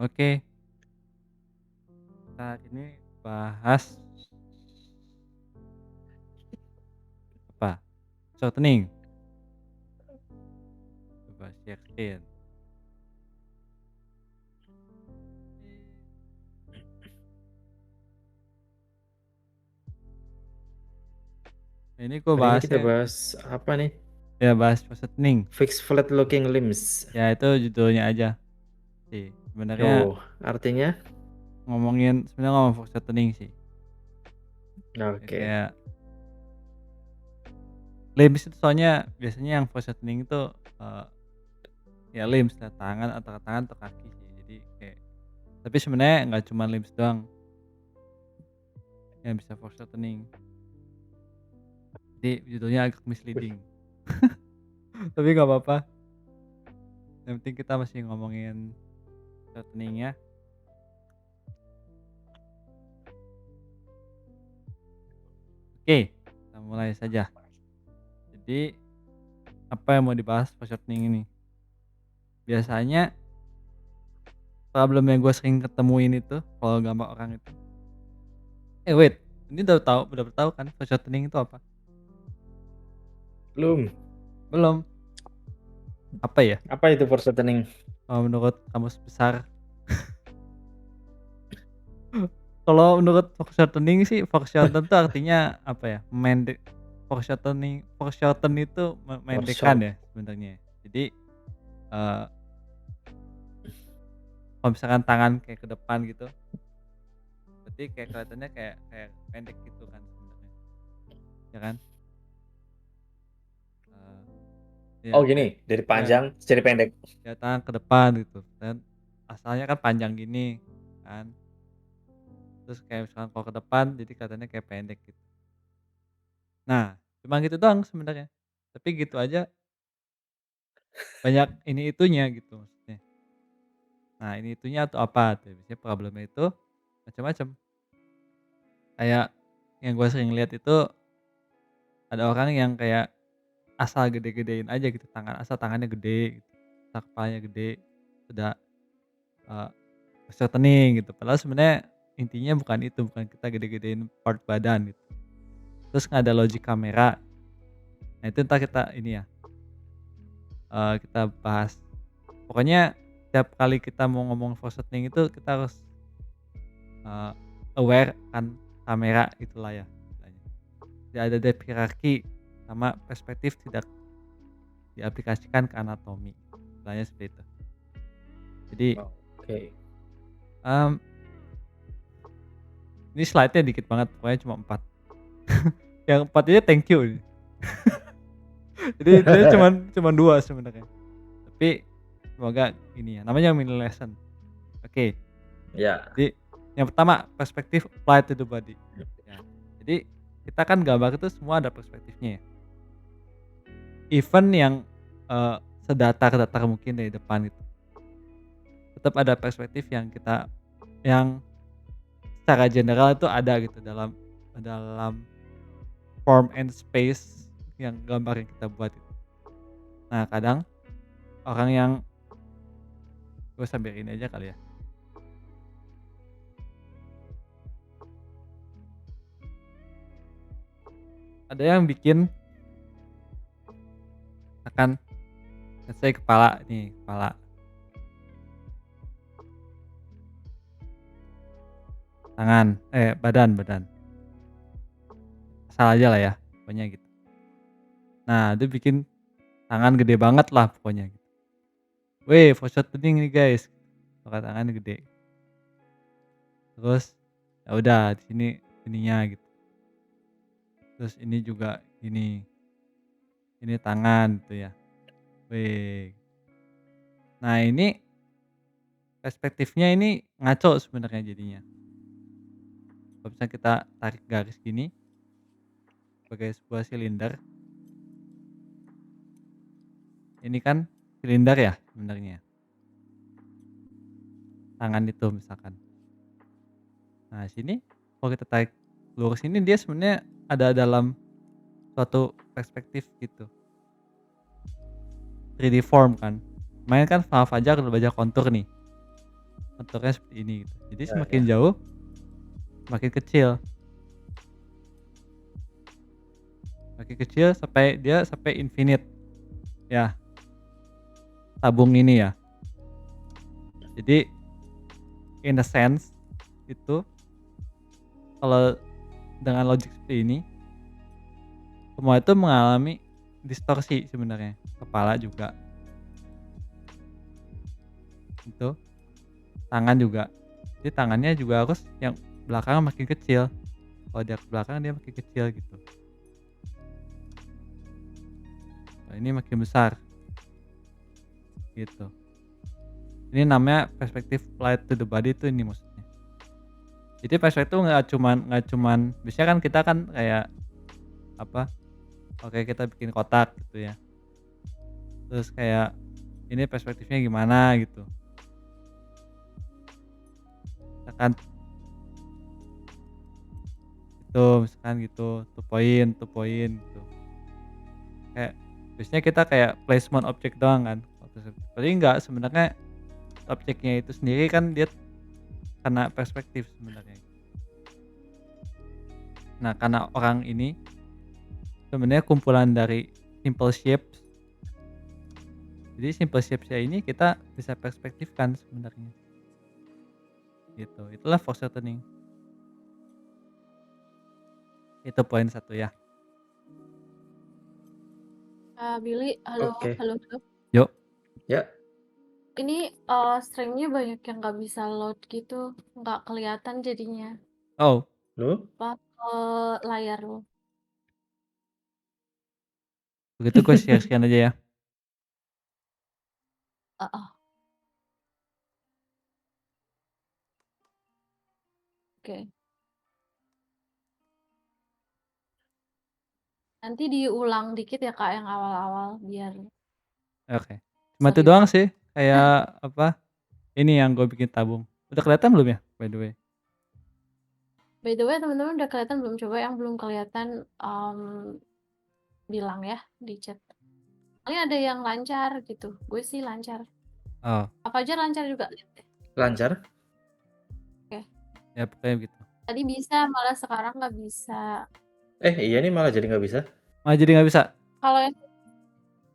Oke, kita ini bahas apa? Shortening, coba share screen. Ini gue Hari ini kita bahasnya bahas apa nih? ya bahas shortening. Fixed flat looking limbs. Ya itu judulnya aja sih. Sebenarnya Oh, artinya? sebenarnya ngomong shortening sih. Ya, Oke. kayak limbs itu soalnya biasanya yang shortening itu eh, ya limbs lah, tangan atau kaki sih. Jadi kayak tapi sebenarnya nggak cuma limbs doang yang bisa shortening. Jadi judulnya agak Wih, misleading. Tapi nggak apa-apa. Yang penting kita masih ngomongin shortening ya. Oke, kita mulai saja. Jadi apa yang mau dibahas pas shortening ini? Biasanya problem yang gue sering ketemuin itu kalau gambar orang itu. Wait, ini udah tahu kan pas shortening itu apa? belum. Belum. Apa ya? Apa itu foreshortening? Kalau menurut kamus besar. Kalau menurut foreshortening sih, foreshorten itu artinya apa ya? Foreshorten itu memendekkan Foreshort. ya sebenarnya. Jadi eh, kalau misalkan tangan kayak ke depan gitu, berarti kayak kelihatannya kayak kayak pendek gitu kan sebenarnya, ya kan? Ya Oh kayak gini, dari ya panjang jadi pendek. ya tangan ke depan gitu dan asalnya kan panjang gini kan, terus kayak misalkan kalau ke depan jadi kelihatannya kayak pendek gitu. Nah, cuma gitu doang sebenarnya, tapi gitu aja banyak ini itunya gitu maksudnya. Nah, ini itunya atau apa tuh, biasanya problemnya itu macam-macam. Kayak yang gue sering lihat itu ada orang yang kayak asal gede-gedein aja gitu asal tangannya gede gitu, asal kepalanya gede, udah, eee, shortening gitu. Padahal sebenarnya intinya bukan itu, bukan kita gede-gedein part badan gitu. Terus nggak ada logic kamera, nah itu entar kita ini ya, kita bahas. Pokoknya setiap kali kita mau ngomong for shortening itu kita harus, eee, aware akan kamera itulah ya istilahnya. Tidak ada depth hierarchy sama perspektif tidak diaplikasikan ke anatomi, istilahnya seperti itu. Jadi, Oke. mmm, ini slide-nya dikit banget, pokoknya cuma 4. Yang 4 aja thank you ini. Jadi intinya cuman 2 sebenarnya. Tapi semoga ini ya, namanya mini lesson. Oke, Ya. jadi yang pertama perspektif apply to the body. Ya, jadi kita kan gambar itu semua ada perspektifnya ya. Even yang, sedatar-datar mungkin dari depan itu, tetap ada perspektif yang secara general itu ada gitu dalam dalam form and space yang gambar yang kita buat itu. Nah kadang orang yang gue sambil ini aja kali ya, ada yang bikin akan let's say kepala, tangan, badan badan, asal aja lah ya pokoknya gitu. Nah dia bikin tangan gede banget lah pokoknya gitu. Weh foreshortening nih guys, pakai tangan gede. Terus ya udah di sini ininya gitu. Terus ini juga ini tangan gitu ya. Weh. Nah ini perspektifnya ini ngaco sebenarnya jadinya. Kalau misalnya kita tarik garis gini sebagai sebuah silinder, ini kan silinder ya sebenarnya, tangan itu misalkan. Nah sini kalau kita tarik lurus ini dia sebenarnya ada dalam suatu perspektif gitu, 3D form kan. Main kan Final Fajar udah baca kontur nih, konturnya seperti ini gitu. Jadi Ya semakin ya. jauh, semakin kecil, sampai dia sampai infinite ya, tabung ini ya. Jadi in a sense itu kalau dengan logik seperti ini, semua itu mengalami distorsi sebenarnya, kepala juga itu, tangan juga. Jadi tangannya juga harus yang belakang makin kecil, kalau dia ke belakang dia makin kecil gitu. Nah ini makin besar gitu. Ini namanya perspektif flight to the body itu ini maksudnya. Jadi perspektif nggak cuman biasanya kan kita kan kayak apa, oke kita bikin kotak gitu ya, terus kayak ini perspektifnya gimana gitu, misalkan misalkan gitu, two point gitu. Kayak biasanya kita kayak placement objek doang kan, tapi enggak sebenarnya objeknya itu sendiri kan dia kena perspektif sebenarnya. Nah karena orang ini sebenarnya kumpulan dari simple shapes, jadi simple shapes-nya ini kita bisa perspektifkan sebenarnya gitu. Itulah force turning. Itu poin satu ya. Billy, halo Oke. halo halo. Yuk. Ya. Ini, string-nya banyak yang nggak bisa load gitu, nggak kelihatan jadinya, Oh, Loh? apa, layar lo. begitu gue share-share aja ya. Heeh, oke. Nanti diulang dikit ya, Kak, yang awal-awal biar Oke. Cuma itu sorry doang banget. sih, kayak apa, ini yang gue bikin tabung. Udah kelihatan belum ya by the way? By the way teman-teman udah kelihatan belum? Coba yang belum kelihatan, bilang ya di chat. Soalnya ada yang lancar gitu, gue sih lancar. Oh, Apa aja lancar juga? Lihat deh. Lancar? Oke. ya pokoknya begitu. Tadi bisa, malah sekarang nggak bisa. Iya nih malah jadi nggak bisa. Malah jadi nggak bisa? Kalau yang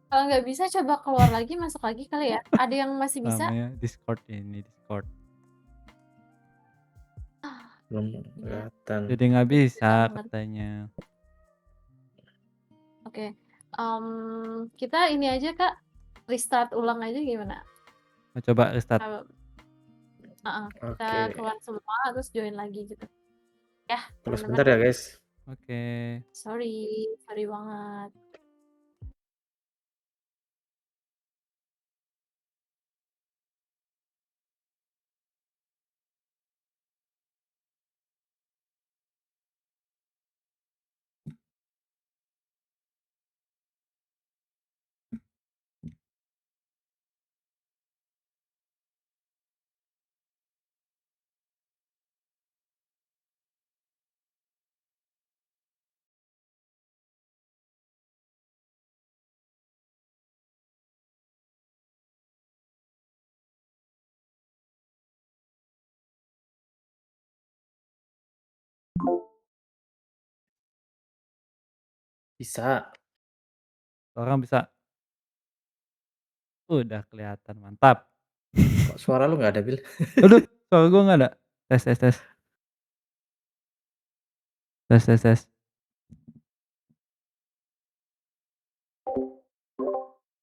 Kalau nggak bisa coba keluar lagi, masuk lagi kali ya? Ada yang masih bisa? Namanya Discord ini, Discord. Ah, Belum iya, kelihatan. Jadi nggak bisa susah banget. katanya. Oke, kita ini aja Kak, restart ulang aja gimana? Mau coba restart? Kita Oke. keluar semua terus join lagi gitu. Ya, Terus teman-teman. bentar ya guys. Oke. Sorry banget. Bisa. Orang bisa. Udah kelihatan, mantap. Kok suara lu nggak ada, Bil? Aduh, suara gua nggak ada. Tes tes tes. Tes tes tes.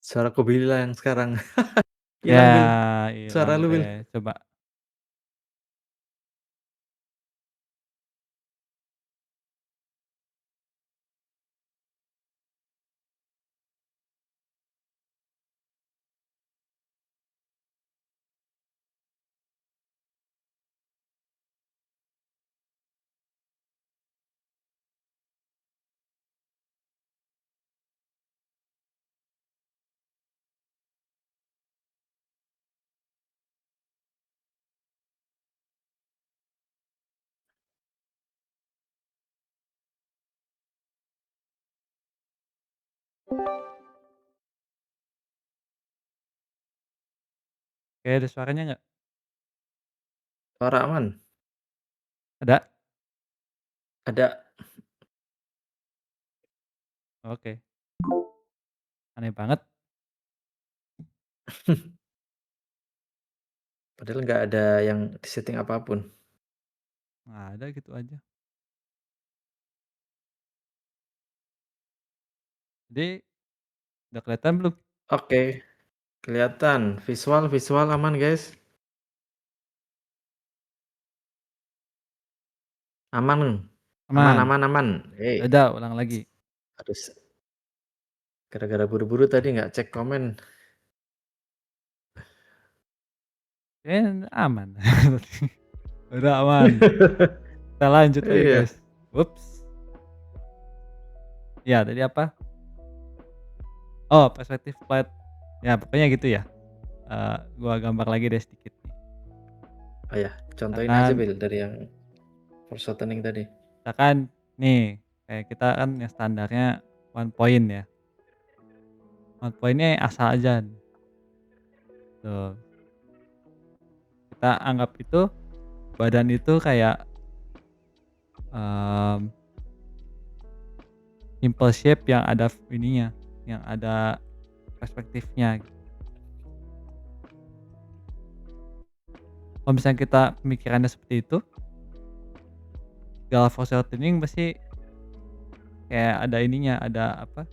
Suaraku Billy yang sekarang. Ya, Hilang, Bil. hilang Suara lu, Bil. deh. Coba. Oke, ada suaranya nggak? Suara aman? Ada? Ada. Oke. Aneh banget. Padahal nggak ada yang di-setting apapun. Nggak ada gitu aja. Jadi udah kelihatan belum? Oke, kelihatan. Visual visual aman, guys? Aman? Aman Aman. aman aman. Hei, Ya udah ulang lagi. aduh gara-gara buru-buru tadi nggak cek komen. Aman. Udah aman. Kita lanjut lagi, Iya, guys. Whoops. Ya, tadi apa? Oh, perspektif flight. Ya, pokoknya gitu ya. Gua gambar lagi deh sedikit nih. oh ya, contohin aja Misalkan Bil dari yang force shortening tadi. misalkan nih, kayak kita kan yang standarnya one point ya. One point-nya asal aja. Tuh, kita anggap itu badan itu kayak em, simple shape yang ada ininya, yang ada perspektifnya. Kalau misalnya kita pemikirannya seperti itu, segala force shortening pasti kayak ada ininya, ada apa?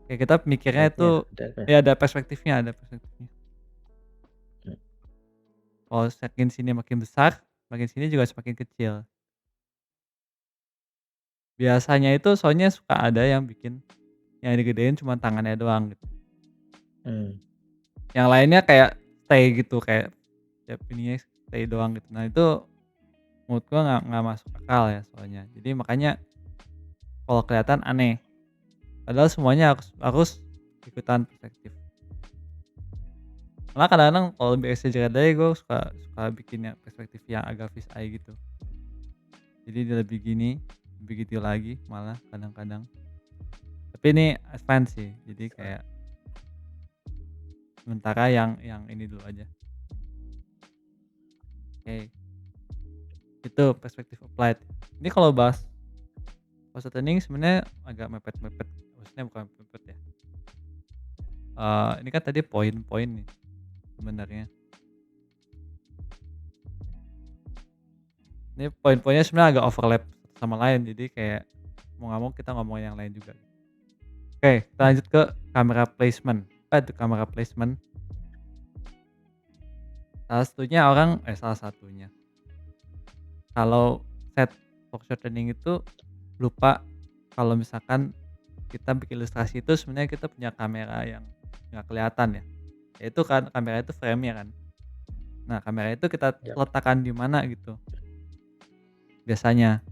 Kayak kita mikirnya itu Lihatnya, ada. ya ada perspektifnya, ada perspektifnya. Hmm, Kalau makin sini makin besar, makin sini juga semakin kecil. Biasanya itu soalnya suka ada yang bikin yang digedein cuma tangannya doang gitu. hmm, Yang lainnya kayak stay gitu, kayak ya ininya stay doang gitu. Nah itu menurut gua nggak masuk akal ya soalnya. Jadi makanya kalau kelihatan aneh. Padahal semuanya harus ikutan perspektif. Malah kadang-kadang kalau lebih exaggerate lagi gue suka suka bikin yang perspektif yang agak fish eye gitu. Jadi dia lebih gini, lebih gitu lagi malah kadang-kadang. Tapi ini advance sih. Jadi kayak sementara yang ini dulu aja. Oke, itu perspektif applied. Ini kalau bahas positioning sebenarnya agak mepet-mepet. Maksudnya bukan mepet ya. Ini kan tadi poin-poin nih sebenarnya. Ini poin-poinnya sebenarnya agak overlap satu sama lain, jadi kayak mau nggak mau kita ngomongin yang lain juga. Oke, kita lanjut ke kamera placement. Apa itu kamera placement? Salah satunya. Kalau set fox shortening itu lupa kalau misalkan kita bikin ilustrasi itu sebenarnya kita punya kamera yang nggak kelihatan ya. Yaitu kan kamera itu frame-nya kan. Nah, kamera itu kita ya. letakkan di mana gitu. Biasanya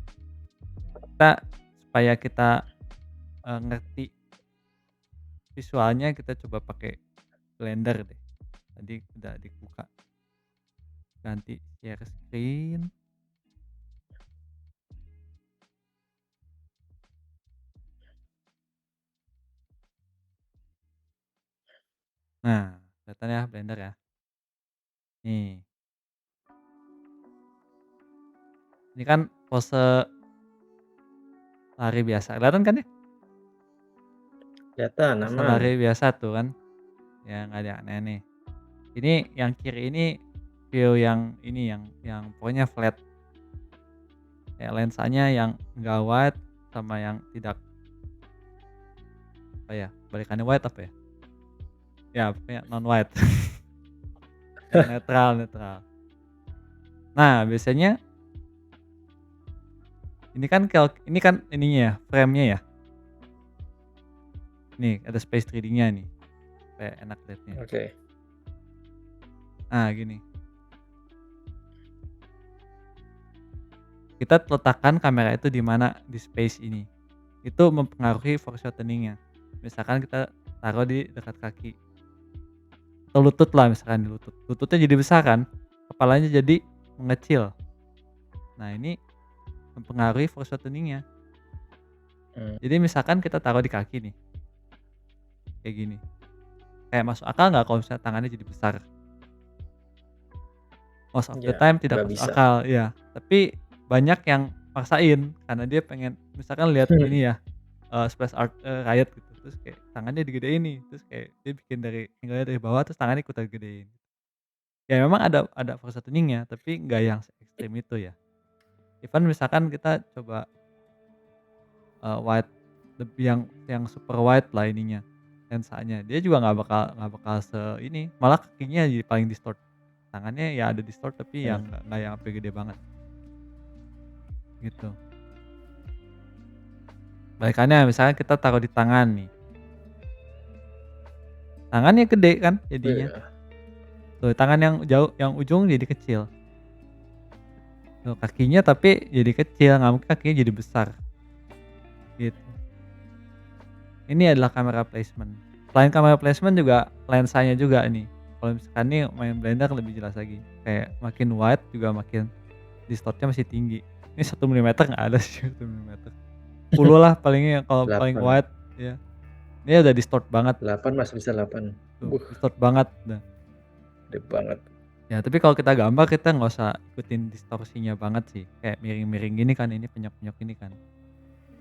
kita supaya kita ngerti visualnya kita coba pakai Blender deh. Tadi udah dibuka. Ganti share screen. Nah, kelihatan ya Blender ya. Nih, ini kan pose lari biasa. Kelihatan kan ya? Kelihatan Pose aman. lari biasa tuh kan. Ya nggak ada aneh-aneh. Ini yang kiri ini view yang ini yang pokoknya flat. Kayak lensanya yang nggak wide sama yang tidak apa ya? Balikannya wide apa ya? Ya, pokoknya non wide. Yang netral. Nah, biasanya ini kan ininya ya, frame-nya ya. Nih, ada space 3D-nya nih. Supaya enak liatnya. Oke. Nah, gini. Kita letakkan kamera itu di mana di space ini. Itu mempengaruhi force shortening-nya. Misalkan kita taruh di dekat kaki. Atau lutut lah misalkan di lutut. Lututnya jadi besar kan? Kepalanya jadi mengecil. Nah, ini mempengaruhi force shortening-nya. Hmm, Jadi misalkan kita taruh di kaki nih. Kayak gini. kayak masuk akal nggak kalau misalnya tangannya jadi besar? Most of the Ya, time tidak nggak masuk bisa. akal, iya. Tapi banyak yang maksain karena dia pengen misalkan lihat ini ya, splash art, Riot gitu, terus kayak tangannya digedein nih, terus kayak dia bikin dari angle-nya dari bawah terus tangannya ikutan gedein. Ya memang ada positioning-nya, tapi nggak yang se-ekstrim itu ya. Even misalkan kita coba, wide lebih yang super wide lah ininya, lensanya, dia juga nggak bakal ini, malah kakinya jadi paling distort. Tangannya ya ada distort tapi Hmm. yang nggak yang sampai gede banget, gitu. Balikannya misalnya kita taruh di tangan nih, tangannya gede kan jadinya. Iya. Tuh tangan yang jauh yang ujung jadi kecil. Tuh kakinya tapi jadi kecil, nggak mungkin kakinya jadi besar, gitu. Ini adalah kamera placement. Selain kamera placement juga lensanya juga nih. Kalau misalkan nih main Blender lebih jelas lagi. Kayak makin wide juga makin distortnya masih tinggi. Ini 1 mm nggak ada sih 1 mm. 10 lah palingnya kalau paling 8. wide ya. Ini udah distort banget 8 masih bisa 8. tuh, distort banget dah. Gede banget. Ya tapi kalau kita gambar kita nggak usah ikutin distorsinya banget sih. Kayak miring-miring gini kan ini penyok-penyok ini kan.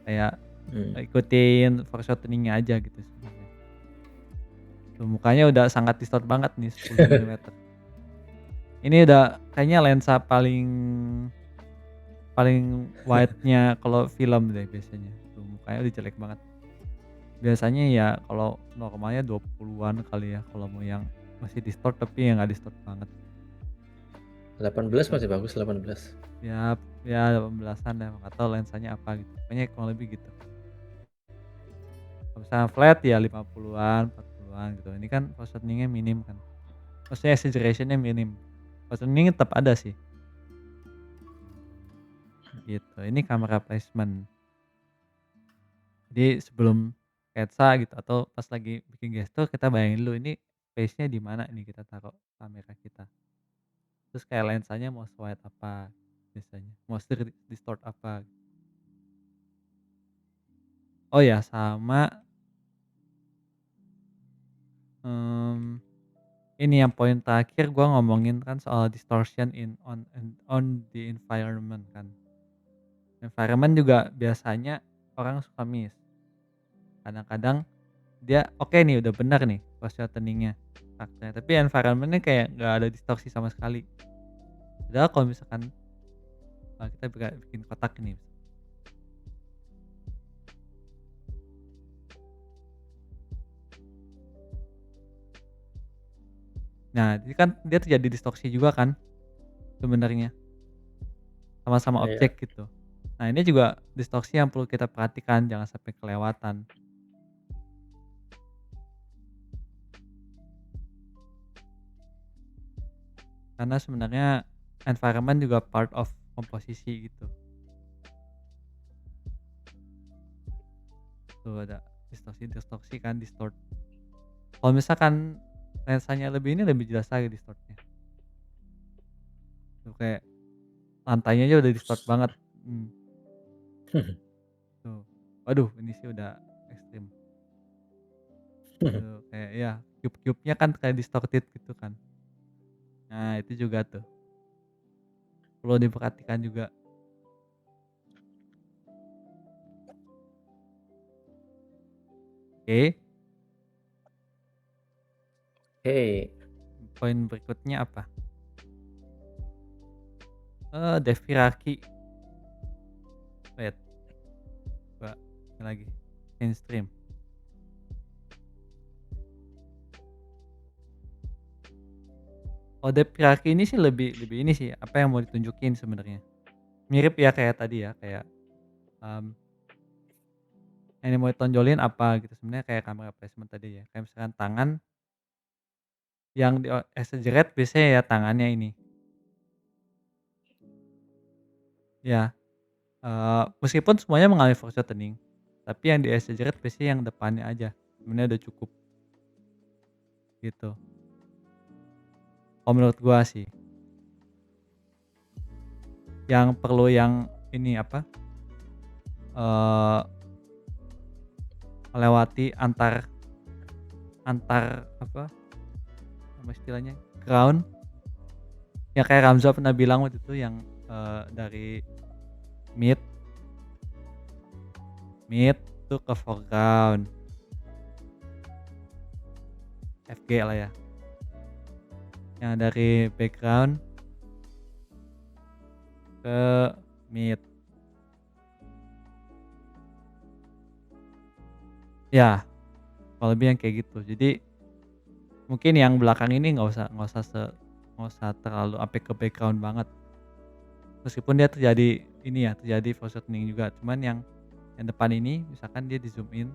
Kayak Hmm. ikutin foreshortening-nya aja gitu sebenarnya. Tuh mukanya udah sangat distort banget nih 10 mm. Ini udah kayaknya lensa paling paling wide-nya kalau film deh biasanya. Tuh mukanya udah jelek banget. Biasanya ya kalau normalnya 20-an kali ya kalau mau yang masih distort tapi yang nggak distort banget. 18 Tuh. masih bagus 18. Ya ya 18-an dah, nggak tahu lensanya apa gitu. Pokoknya kurang lebih gitu. Kalau misalnya flat ya 50-an, 40-an gitu. Ini kan positioning-nya minim kan. Maksudnya exaggeration-nya minim. Positioning tetap ada sih. Gitu. Ini kamera placement. Jadi sebelum sketsa gitu atau pas lagi bikin gestur kita bayangin dulu ini space-nya di mana nih kita taruh kamera kita. Terus kayak lensanya mau wide apa biasanya, mau distort apa. Oh ya sama, mmm, ini yang poin terakhir gua ngomongin kan soal distortion on the environment kan. Environment juga biasanya orang suka miss. Kadang-kadang dia oke nih udah benar nih positioning-nya, karakternya, tapi environment-nya kayak nggak ada distorsi sama sekali. Padahal kalau misalkan, kita bikin kotak ini. Nah, ini kan dia terjadi distorsi juga kan sebenarnya, sama-sama Iya. objek gitu. Nah, ini juga distorsi yang perlu kita perhatikan jangan sampai kelewatan. Karena sebenarnya environment juga part of komposisi gitu. Tuh ada distorsi kan, distort. Kalau misalkan lensanya lebih ini lebih jelas lagi distortnya. Tuh kayak lantainya aja udah distort banget. Tuh. Waduh ini sih udah ekstrim. Tuh kayak ya cube-cube-nya kan kayak distorted gitu kan. Nah itu juga tuh perlu diperhatikan juga. Oke, Oke. poin berikutnya apa? Depth hierarchy. Wait, coba ini lagi. Mainstream. Oh depth hierarchy ini sih lebih lebih ini sih apa yang mau ditunjukin sebenarnya. Mirip ya kayak tadi ya kayak, mmm, yang mau ditonjolin apa gitu sebenarnya kayak kamera placement tadi ya. Kayak misalkan tangan yang di exaggerate biasanya ya tangannya ini. Ya, meskipun semuanya mengalami foreshortening, tapi yang di exaggerate biasanya yang depannya aja, sebenarnya udah cukup, gitu. Kalau menurut gua sih, yang perlu yang ini apa, eee, melewati antar antar apa nama istilahnya ground, ya kayak Ramza pernah bilang waktu itu yang dari mid mid tuh ke foreground, FG lah ya. Yang dari background ke mid. Ya, kalau lebih yang kayak gitu. Jadi mungkin yang belakang ini nggak usah terlalu sampai ke background banget. Meskipun dia terjadi ini ya, terjadi positioning juga. Cuman yang depan ini misalkan dia di zoom in,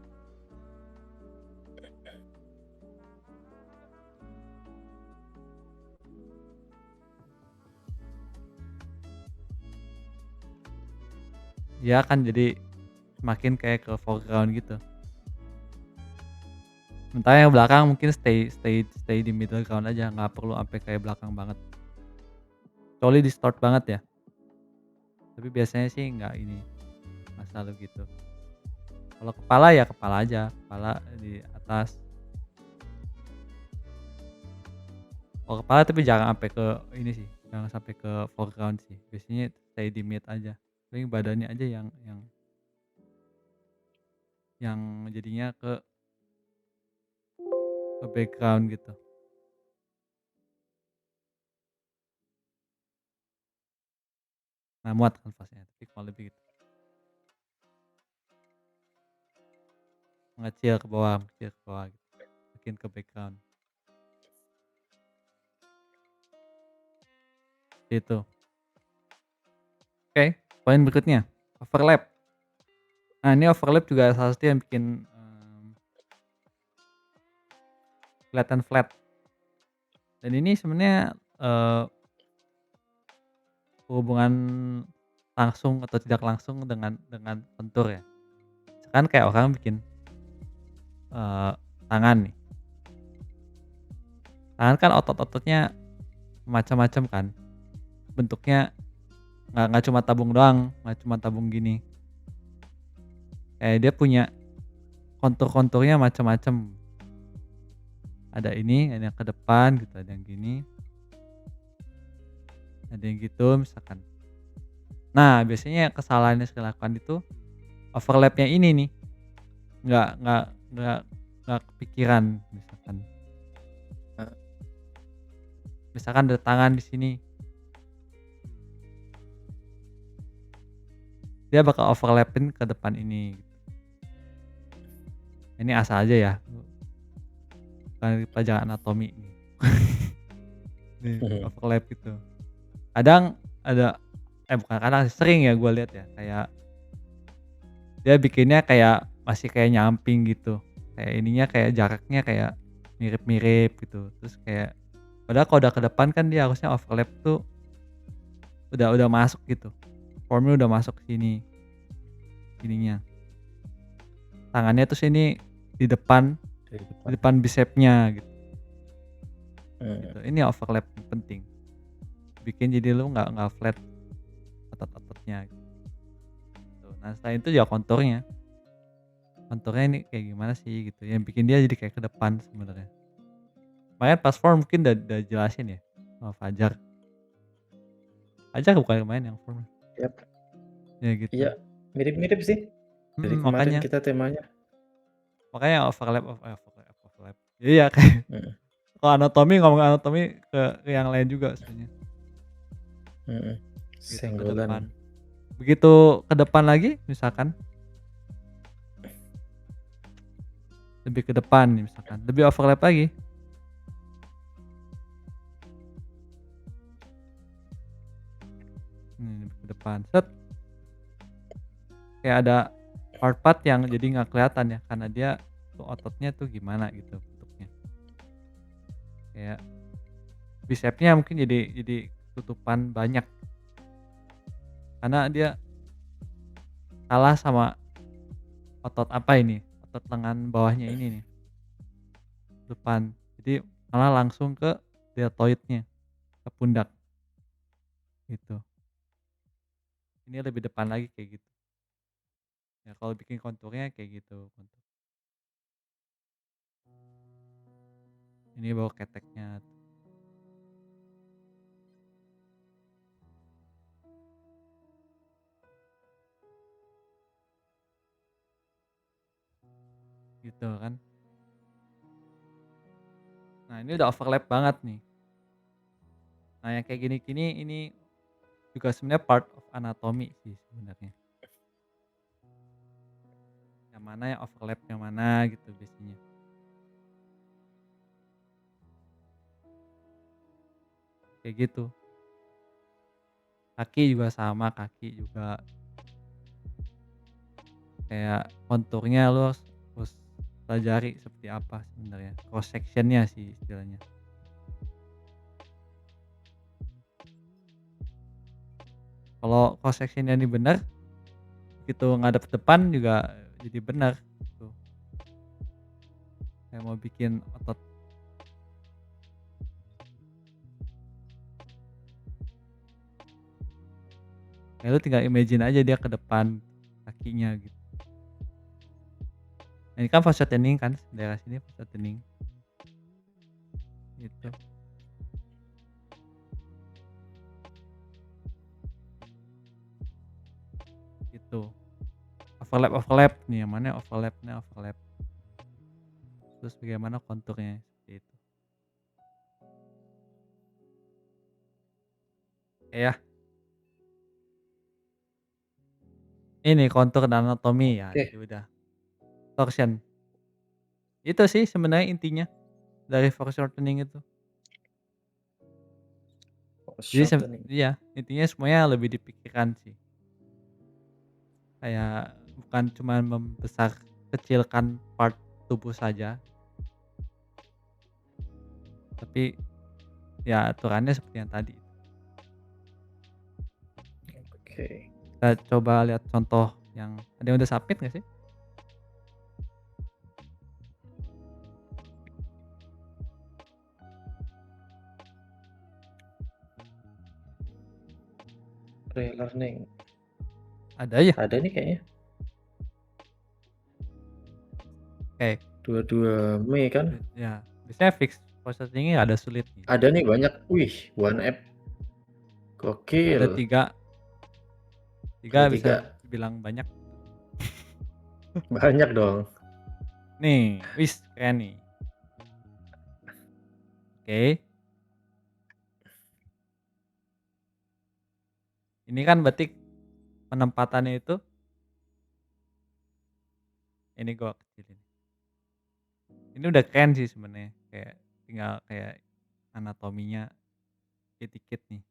dia akan jadi semakin kayak ke foreground gitu. Sementara yang belakang mungkin stay di middle ground aja, nggak perlu sampai kayak belakang banget. Kecuali distort banget ya. Tapi biasanya sih nggak ini, nggak selalu gitu. Kalau kepala ya kepala aja, kepala di atas. Kalau kepala tapi jangan sampai ke ini sih, jangan sampai ke foreground sih. Biasanya stay di mid aja. Paling badannya aja yang jadinya ke background gitu. Nah, muat kanvasnya, tapi kalau lebih gitu. Mengecil ke bawah gitu. Makin ke background. Itu. Oke, poin berikutnya, overlap. Nah, ini overlap juga salah satu yang bikin kelihatan flat. Dan ini sebenarnya hubungan langsung atau tidak langsung dengan kontur ya. Kan kayak orang bikin tangan nih. Tangan kan otot-ototnya macam-macam kan. Bentuknya nggak cuma tabung doang, nggak cuma tabung gini. Kayak dia punya kontur-konturnya macam-macam. Ada ini, ada yang ke depan gitu, ada yang gini. Ada yang gitu misalkan. Nah, biasanya kesalahan yang saya lakukan itu overlapnya ini nih. Nggak kepikiran misalkan. Misalkan ada tangan di sini. Dia bakal overlapin ke depan ini. Ini asal aja ya. Bukan pelajaran anatomi nih. Nih, overlap gitu. Kadang ada bukan kadang sering ya gue lihat ya, kayak dia bikinnya kayak masih kayak nyamping gitu. Kayak ininya kayak jaraknya kayak mirip-mirip gitu. Terus kayak padahal kalau udah ke depan kan dia harusnya overlap tuh udah masuk gitu. Formnya udah masuk ke sini. Ininya. Tangannya tuh sini di depan bicepnya gitu. Gitu. Ini overlap penting. Bikin jadi lu nggak flat otot-ototnya gitu. Nah, selain itu ya konturnya. Konturnya ini kayak gimana sih gitu. Yang bikin dia jadi kayak ke depan sebenarnya. Makanya pas form mungkin udah jelasin ya sama Fajar. Fajar bukan yang main yang form. Yap. Ya gitu. Iya, mirip-mirip sih. Dari kemarin Makanya. kita temanya. Makanya overlap. Iya kayak kalau anatomi ngomong anatomi ke yang lain juga sebenarnya. Gitu ke depan. Senggolan. Begitu ke depan lagi misalkan lebih ke depan nih misalkan, lebih overlap lagi. Lebih ke depan. Set. Kayak ada part yang jadi nggak kelihatan ya karena dia tuh ototnya tuh gimana gitu bentuknya. Kayak bicepnya mungkin jadi tutupan banyak. Karena dia kalah sama otot apa ini? Otot lengan bawahnya ini nih. Depan. Jadi malah langsung ke deltoidnya, ke pundak. Gitu. Ini lebih depan lagi kayak gitu. Ya kalau bikin konturnya kayak gitu kontur. Ini bawa keteknya. Gitu kan. Nah, ini udah overlap banget nih. Nah, yang kayak gini-gini ini juga sebenarnya part of anatomy sih sebenarnya. Yang mana yang overlap yang mana gitu biasanya. Kayak gitu. Kaki juga sama, kaki juga kayak konturnya lu harus pelajari seperti apa sebenarnya. Cross sectionnya sih istilahnya. Kalau cross sectionnya ini benar, begitu ngadep depan juga jadi benar gitu. Kayak mau bikin otot. Ya lu tinggal imagine aja dia ke depan kakinya gitu. Nah, ini kan positioning kan, daerah sini positioning gitu. Gitu. Overlap nih, yang mana overlap. Terus bagaimana konturnya seperti itu. Ya, ini kontur dan anatomi ya, Oke, jadi udah. Torsion. Itu sih sebenarnya intinya dari foreshortening itu. Jadi shortening. iya, intinya semuanya lebih dipikirkan sih. Kayak bukan cuma membesar kecilkan part tubuh saja, tapi ya aturannya seperti yang tadi. Oke. Kita coba lihat contoh yang ada yang udah submit nggak sih? Relearning. Ada ya? Ada nih kayaknya. Oke, 22 Mei kan? ya biasanya fix processingnya ada sulit nih. Ada nih banyak. Wih, one app. Ada Gokil. tiga Ada bisa 3. bilang banyak. Banyak dong. Nih, wis keren nih. Oke, ini kan berarti penempatannya itu, ini gua kecilin. Ini udah keren sih sebenarnya, kayak tinggal kayak anatominya dikit-dikit nih.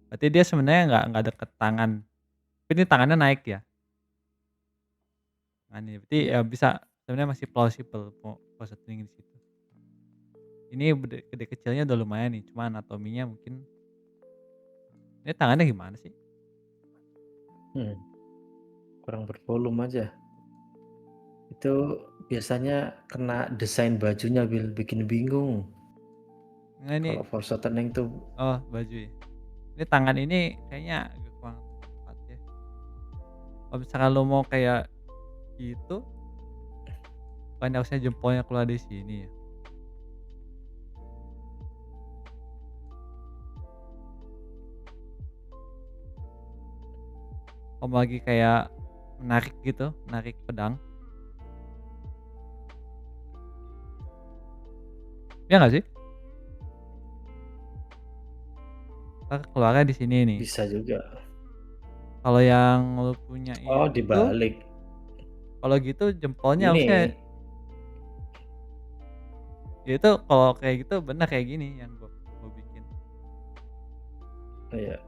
Berarti dia sebenarnya nggak deket tangan, tapi ini tangannya naik ya, tangannya. Berarti ya Iya. bisa sebenarnya masih plausible positioning di situ. Ini gede kecilnya udah lumayan nih, cuma anatominya mungkin ini tangannya gimana sih? Hmm, kurang bervolume aja. Itu biasanya kena desain bajunya bikin bingung. Nah ini, Kalau for shortening tuh oh baju ya. Ini tangan ini kayaknya agak kurang tepat ya. Kalau misalkan lo mau kayak gitu, bukannya harusnya jempolnya keluar di sini ya? Kalau lagi kayak menarik gitu, menarik pedang, ya nggak sih? Ntar keluarnya di sini nih. bisa juga. Kalau yang lo punya Oh, itu, dibalik. kalau gitu jempolnya Ini. harusnya, ya itu kalau kayak gitu benar kayak gini yang gua bikin, Iya.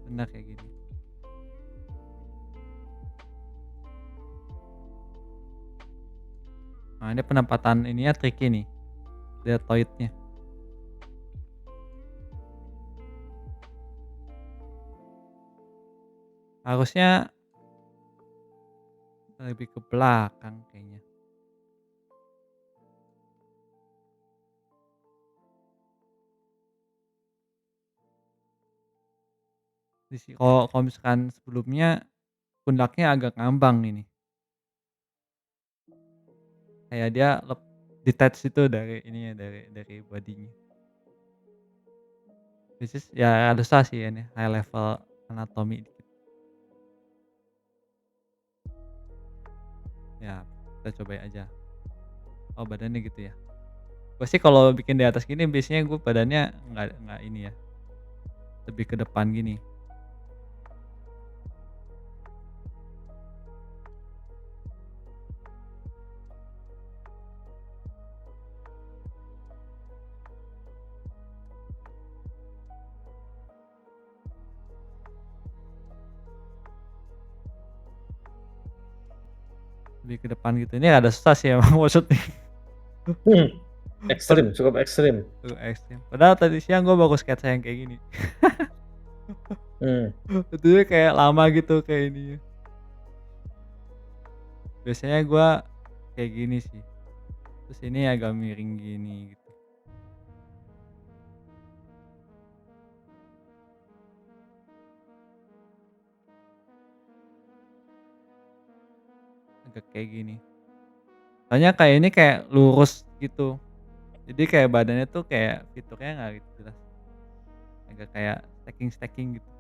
benar kayak gini. Nah ini penempatan ininya tricky nih, deltoidnya. Harusnya lebih ke belakang kayaknya. Kalau misalkan sebelumnya pundaknya agak ngambang ini. Kayak dia detach itu dari ininya, dari body-nya. Which is ya ada susah sih ini, high level anatomi dikit. Ya, kita cobain aja. Oh, badannya gitu ya. Gue sih kalau bikin di atas gini biasanya gue badannya nggak ini ya, lebih ke depan gini. Lebih ke depan gitu. Ini ada susah sih emang maksudnya. Hmm, Per ekstrim, cukup ekstrim. ekstrim. Padahal tadi siang gue baru sketsa yang kayak gini. Hmm, Itu kayak lama gitu kayak ininya. Biasanya gue kayak gini sih. Terus ini agak miring gini gitu. Agak kayak gini. Soalnya kayak ini kayak lurus gitu. Jadi kayak badannya tuh kayak fiturnya nggak gitu jelas. Agak kayak stacking-stacking gitu.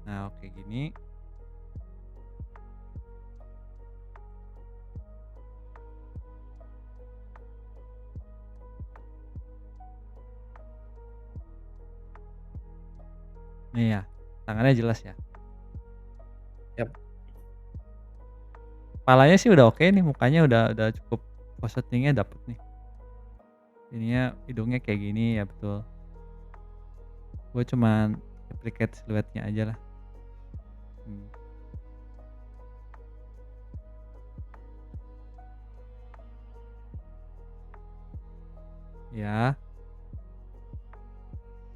Nah, oke gini. Nih ya, tangannya jelas ya. yap. Kepalanya sih udah oke nih, mukanya udah cukup positingnya dapet nih. Ininya hidungnya kayak gini ya betul. Gue cuman replicate siluetnya aja lah. Hmm. Ya.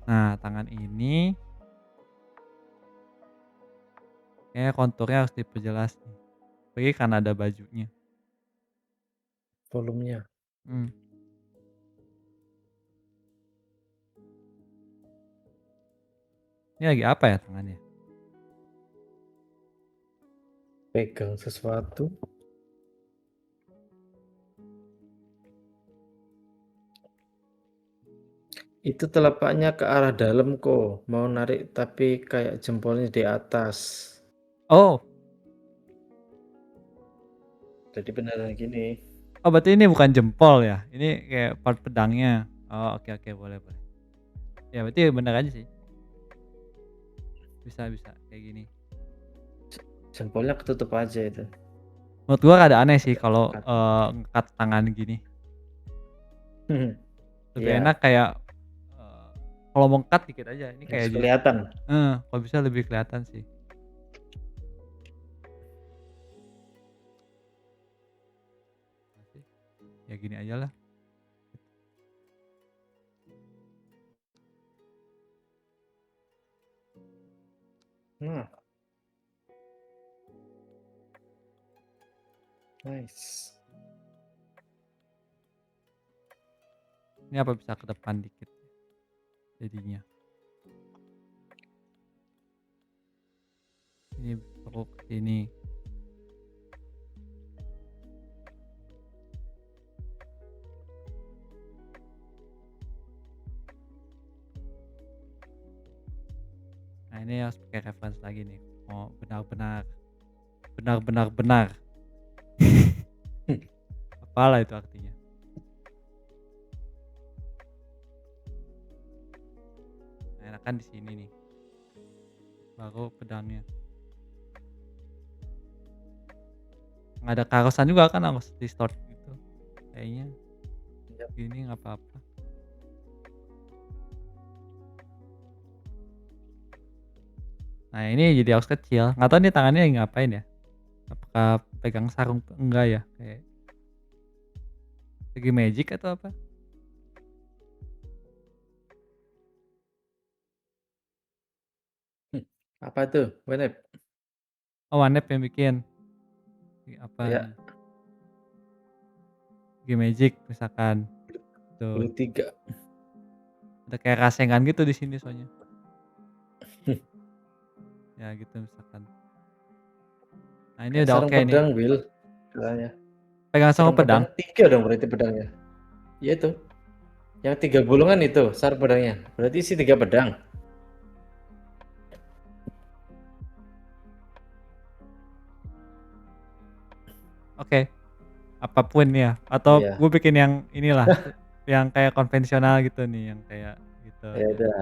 Nah, tangan ini kayaknya konturnya harus diperjelas nih. Apalagi karena ada bajunya. Volumenya. Hmm. Ini lagi apa ya tangannya? Pegang sesuatu. Itu telapaknya ke arah dalam kok, mau narik tapi kayak jempolnya di atas. Oh, Jadi beneran gini. oh berarti ini bukan jempol ya? Ini kayak part pedangnya. Oh, oke oke boleh boleh. Ya berarti bener aja sih. Bisa bisa kayak gini. Jempolnya ketutup aja itu. Menurut gua rada aneh sih Agak kalau dekat. ngekat tangan gini. Lebih enak Iya, kayak kalau mau ngekat dikit aja. Ini kayak harus kelihatan. kalau bisa lebih kelihatan sih. Ya gini aja lah. Nah, nice. Ini apa bisa ke depan dikit jadinya. Ini perlu ke sini. Nah ini harus pakai reference lagi nih. Mau benar. Apalah itu artinya. Nah, enakan di sini nih. Baru pedangnya. Nggak ada karosan juga kan harus di start gitu. Kayaknya Yap. gini nggak apa-apa. Nah ini jadi harus kecil. Nggak tahu nih tangannya lagi ngapain ya. Apakah pegang sarung? Enggak ya. Kayak lagi magic atau apa? Apa tuh, Wenep? Oh, Wanep yang bikin. Apa Ya, nih? Game Magic misalkan. Tuh. 23. Ada kayak rasengan gitu di sini soalnya. Ya gitu misalkan. Nah, ini Kayak udah sarung oke nih. pedang, Will, katanya. Pegang sarung Sarung pedang pedang. 3 dong berarti pedangnya. Iya itu, yang 3 gulungan itu sarung pedangnya. Berarti isi 3 pedang. Oke. Apapun ya, atau Iya, gue bikin yang inilah, yang kayak konvensional gitu nih, yang kayak gitu ya aja. udah,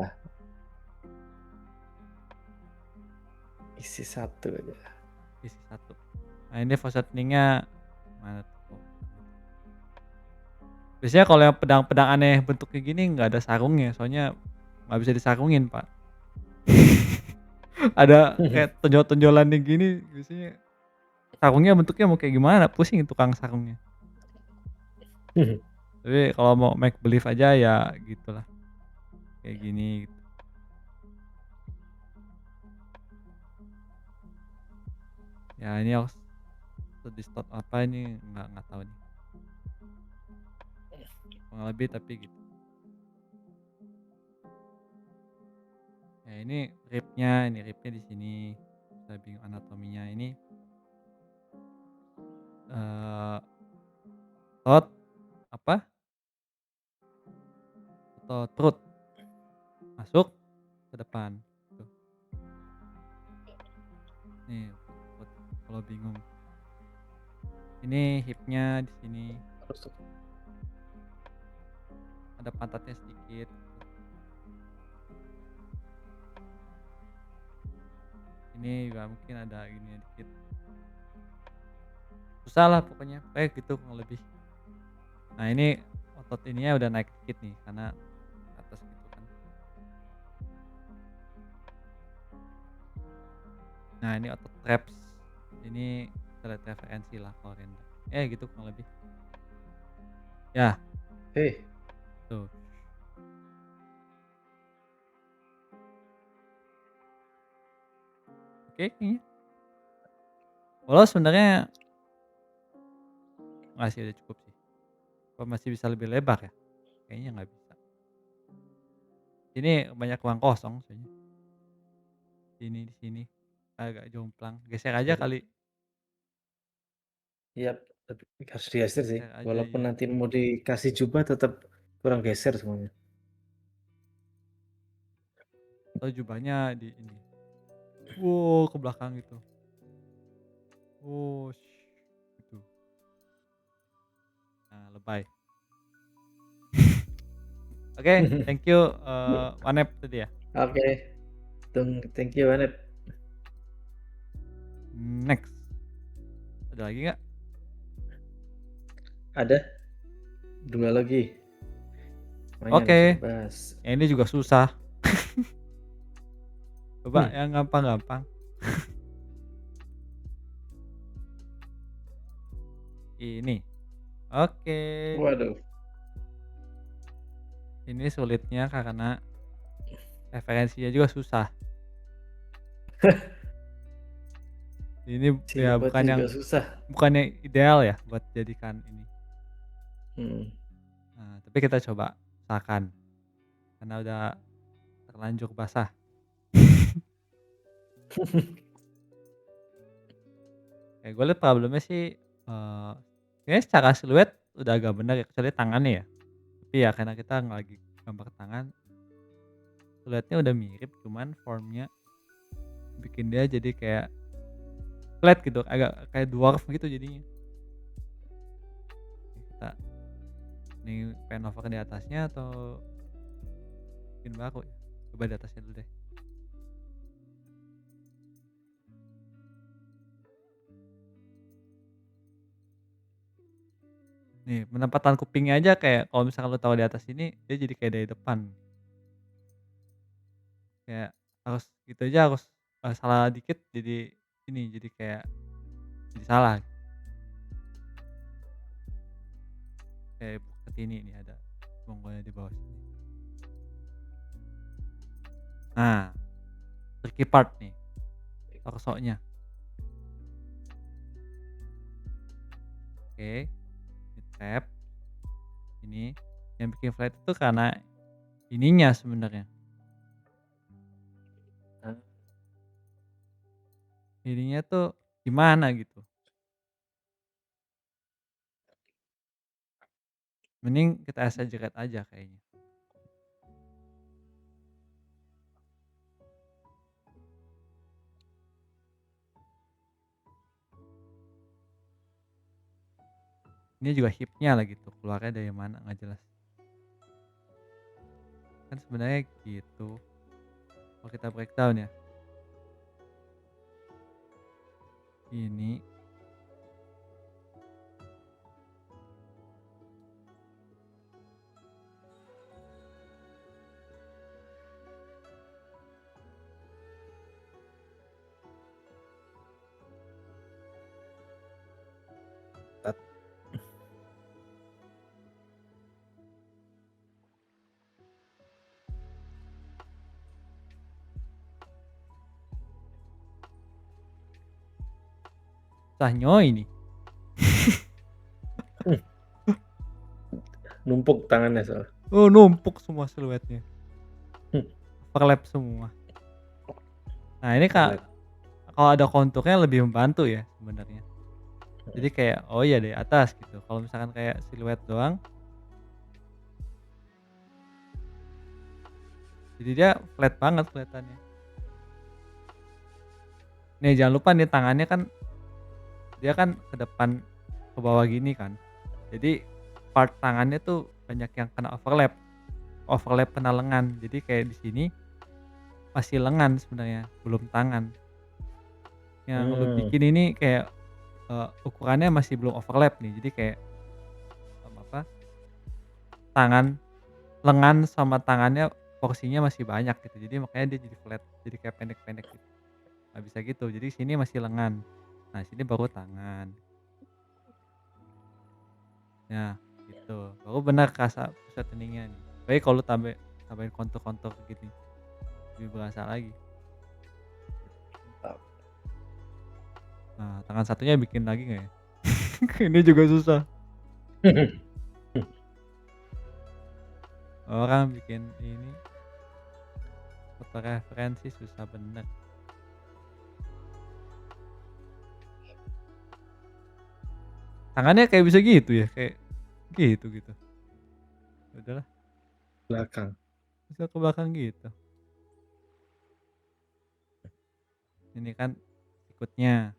isi 1 aja. Isi satu. Nah, ini positioning-nya mana tuh? Biasanya kalau yang pedang-pedang aneh bentuknya gini nggak ada sarungnya, soalnya nggak bisa disarungin, Pak. Ada kayak tonjol-tonjolannya gini, biasanya sarungnya bentuknya mau kayak gimana, pusing tukang sarungnya. Tapi kalau mau make believe aja ya gitulah, kayak gini gitu. Ya ini harus di-stop apa ini nggak tahu nih. Kurang lebih tapi gitu. Ya ini ribnya di sini. Saya bingung anatominya ini eh throat apa? Atau throat masuk ke depan. Tuh. Nih, throat kalau bingung. Ini hipnya di sini. Ada pantatnya sedikit. Ini juga mungkin ada gini dikit. Susah lah pokoknya. Kayak gitu kurang lebih. Nah, ini otot ininya udah naik dikit nih karena atas gitu kan. Nah, ini otot traps. Ini kita lihat referensi lah kalau random. Gitu kurang lebih. Ya, tuh. Oke, kayaknya. Walau sebenarnya nggak sih udah cukup sih. Apa masih bisa lebih lebar ya? Kayaknya nggak bisa. Ini banyak ruang kosong soalnya. Di sini agak jomplang. Geser aja Jadi kali. iya, tapi harus digeser sih. Geser aja Walaupun ya. nanti mau dikasih jubah tetap kurang geser semuanya. Atau jubahnya di ini. Wow, ke belakang gitu. Oh, gitu. Nah, lebay. Oke, thank you Wanep tadi ya. Oke, thank you Anep. Next. Ada lagi nggak? Ada 2 lagi. Lumayan bisa Oke, dibahas. yang ini juga susah. Coba Hmm, yang gampang-gampang. Ini. Oke. waduh. Ini sulitnya karena referensinya juga susah. Ini ya Buatnya juga susah. bukannya ideal ya buat jadikan ini. Hmm. Nah, tapi kita coba usahakan karena udah terlanjur basah. Kayak gue liat problemnya sih kayaknya secara siluet udah agak benar ya kecuali tangannya ya. Tapi ya karena kita nggak lagi gambar tangan, siluetnya udah mirip cuman formnya bikin dia jadi kayak flat gitu, agak kayak dwarf gitu jadinya. Kita nih pengen over di atasnya atau bikin baru ya? Coba di atasnya dulu deh. Nih, penempatan kupingnya aja kayak kalau misalkan lu taruh di atas ini, dia jadi kayak dari depan. Kayak harus gitu aja harus salah dikit jadi ini, jadi kayak jadi salah. Kayak seperti ini nih ada bonggolnya di bawah sini. Nah, tricky part nih, torsonya. Oke, di tap. Ini yang bikin flat itu karena ininya sebenarnya. Hah? Ininya tuh gimana gitu. Mending kita exaggerate aja kayaknya. Ini juga hipnya lagi tuh, keluarnya dari mana nggak jelas. Kan sebenarnya gitu. Kalau kita breakdown ya, ini Tat. Sahnyo ini. Numpuk tangannya soalnya. Oh, numpuk semua siluetnya. Hmm. Overlap semua. Nah, ini Overlap. kalau ada konturnya lebih membantu ya sebenarnya. Jadi kayak oh iya dari atas gitu. Kalau misalkan kayak siluet doang, jadi dia flat banget kelihatannya. Nih jangan lupa nih tangannya kan dia kan ke depan ke bawah gini kan. Jadi part tangannya tuh banyak yang kena overlap kena lengan. Jadi kayak di sini masih lengan sebenarnya, belum tangan. Yang lu bikin ini kayak ukurannya masih belum overlap nih. Jadi kayak apa? Tangan, lengan sama tangannya porsinya masih banyak gitu. Jadi makanya dia jadi flat, jadi kayak pendek-pendek gitu. Nggak bisa gitu. Jadi sini masih lengan. Nah, sini baru tangan. Ya, gitu. Baru benar kerasa pusat heningnya nih. Baik kalau lu tambahin kontur-kontur gini, lebih berasa lagi. Nah, tangan satunya bikin lagi nggak ya? Ini juga susah. Orang bikin ini foto referensi susah bener. Tangannya kayak bisa gitu ya, kayak gitu. Udahlah, Belakang. bisa ke belakang gitu. Ini kan ikutnya.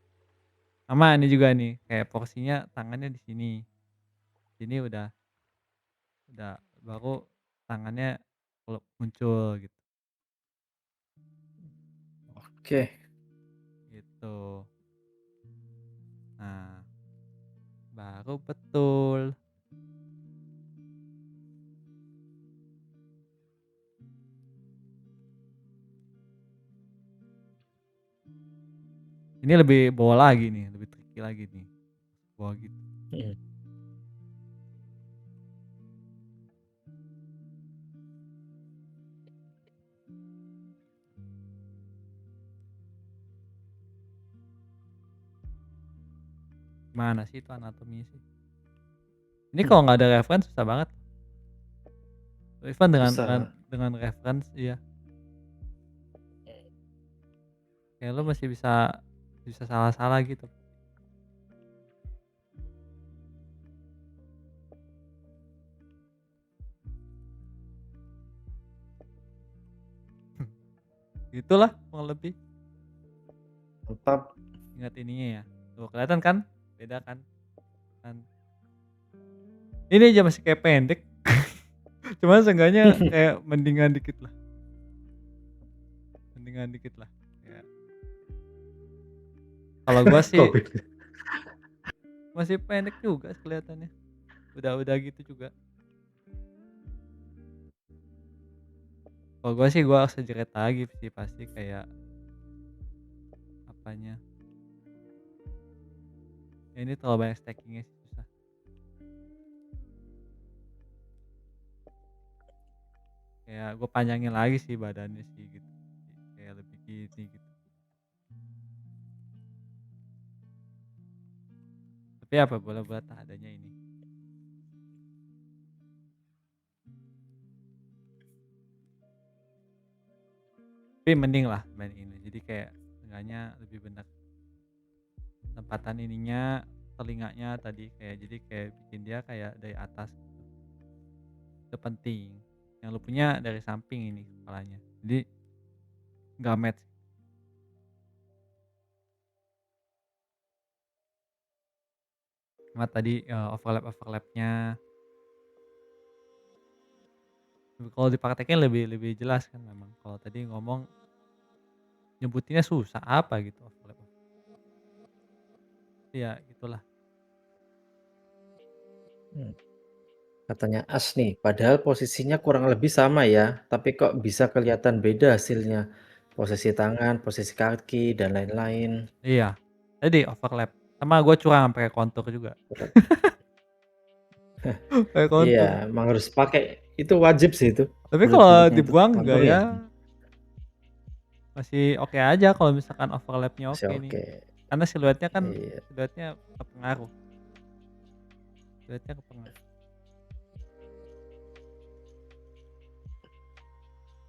Sama ini juga nih, kayak porsinya tangannya di sini. Sini udah baru tangannya kalau muncul gitu. Oke. Gitu. Nah, baru betul. Ini lebih bawah lagi nih, lebih tricky lagi nih. Bawah gitu. Mana sih itu anatominya sih? Ini kalau nggak ada reference susah banget. Even Susah. dengan reference iya. Kayak lo masih bisa salah-salah gitu. Gitulah kurang lebih. Mantap. Ingat ininya ya. Tuh kelihatan kan? Beda kan? Ini aja masih kayak pendek. Cuman seenggaknya kayak mendingan dikit lah. Ya. Kalau gua sih masih pendek juga kelihatannya. Udah gitu juga. Kalau gua sih gua exaggerate lagi sih pasti kayak apanya. Ya, ini terlalu banyak stackingnya sih susah. Kayak gue panjangin lagi sih badannya sih gitu. Kayak lebih gini gitu. Tapi apa boleh buat adanya ini. Tapi mending lah main ini. Jadi kayak enggaknya lebih benar. penempatan ininya, telinganya tadi jadi kayak bikin dia kayak dari atas gitu. Itu penting. Yang lu punya dari samping ini kepalanya. Jadi nggak match. Cuma tadi, overlap-nya kalau dipraktekin lebih lebih jelas kan memang. Kalau tadi ngomong nyebutinnya susah, apa gitu overlap. Ya gitulah. Hmm. Katanya as nih, padahal posisinya kurang lebih sama ya, tapi kok bisa kelihatan beda hasilnya. Posisi tangan, posisi kaki, dan lain-lain. Iya, tadi overlap. Sama gue curang pakai kontur juga. Berat. Pakai Iya, kontur. emang harus pakai. Itu wajib sih itu. Tapi kalau Bulut-bulutnya itu. dibuang juga Konturnya. ya masih oke aja kalau misalkan overlapnya Masih oke nih. oke. Karena Iya. siluetnya kepengaruh. Siluetnya kepengaruh.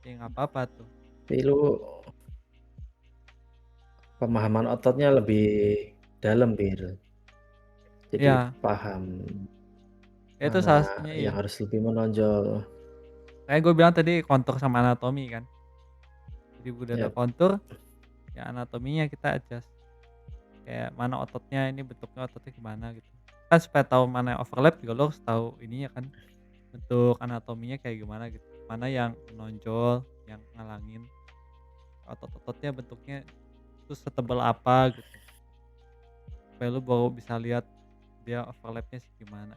Ya nggak apa-apa tuh. Tapi lu pemahaman ototnya lebih dalam, Bir. Jadi Iya, paham ya itu mana salah satunya iya. yang harus lebih menonjol. Kayak gue bilang tadi kontur sama anatomi kan. Jadi udah ada Ya, kontur, ya anatominya kita adjust. Kayak mana ototnya, ini bentuknya ototnya gimana gitu. Kan supaya tahu mana yang overlap juga lo harus tahu ininya kan, bentuk anatominya kayak gimana gitu. Mana yang menonjol, yang ngalangin. Otot-ototnya bentuknya terus setebal apa gitu. Supaya lu baru bisa lihat dia overlapnya sih gimana.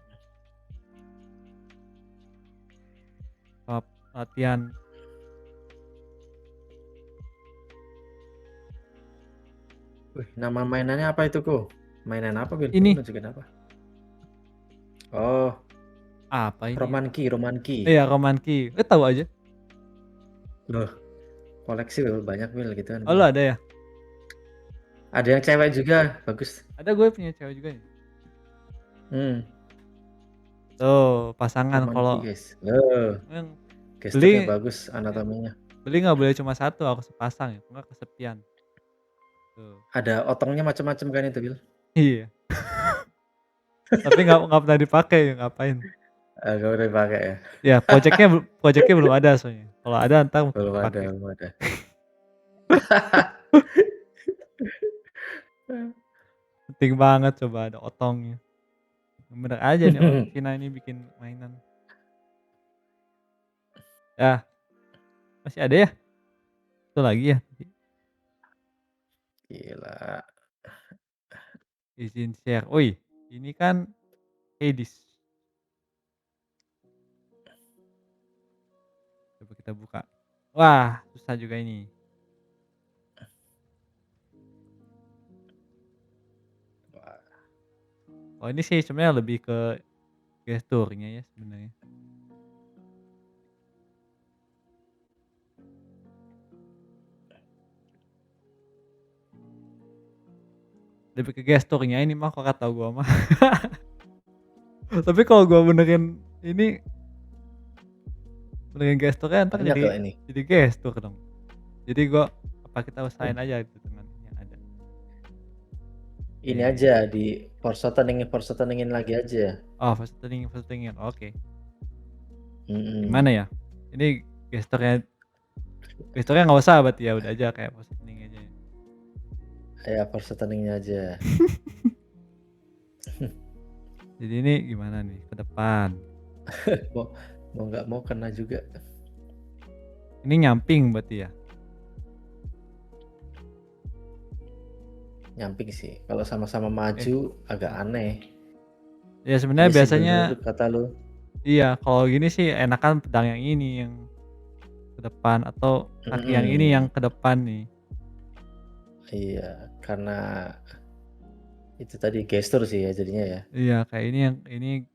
Kalau latihan wih, nama mainannya apa itu, Ko? Mainan apa, Bir? Lu ini nunjukin apa? Oh, apa ini ya? Roman Key, Roman Key. Iya, Roman Key. Tahu aja. Loh, koleksi loh, banyak, Bil, gitu kan, Oh, lu Bil. ada ya? Ada yang cewek juga, bagus. Ada, gue punya cewek juga nih. Hmm, Tuh, pasangan Roman Key, kalau guys. Loh, yang gesturnya beli bagus anatominya. beli nggak boleh cuma satu, harus sepasang ya, nggak kesepian. Tuh. Ada otongnya macam-macam kan itu, Bil? Iya. Tapi nggak pernah dipakai, ngapain? Gak boleh pakai ya? Ya, projectnya belum ada soalnya. Kalau ada ntar mungkin Belum ada, dipakai. belum ada. Penting banget coba ada otongnya. Bener aja nih orang Cina ini bikin mainan. Ya, masih ada ya? Itu lagi ya? Gila. Izin share. Wih, ini kan Edis. Coba kita buka. Wah, susah juga ini. Oh, ini sih sebenarnya lebih ke gesturnya ya sebenarnya. Lebih ke gesturnya ini mah, kok kata gua mah. Tapi kalau gua benerin ini, benerin gesturnya entar Banyak loh ini. jadi gestur dong. Jadi gua kita usahain Hmm. aja gitu dengan yang ada. Ini aja di force teningin lagi aja. Oh, faceting. Oke. Mm-mm. Gimana ya? Ini gesturnya nggak usah berarti ya, udah aja kayak faceting aja. Ya force teningnya aja. Jadi ini gimana nih ke depan? mau nggak mau kena juga. Ini nyamping berarti ya? Nyamping sih. Kalau sama-sama maju agak aneh. Ya sebenarnya Iya sih, biasanya bener kata lu. iya, kalau gini sih enakan pedang yang ini yang ke depan atau kaki yang ini yang ke depan nih. Iya, karena itu tadi gestur sih ya jadinya ya. Iya, kayak ini yang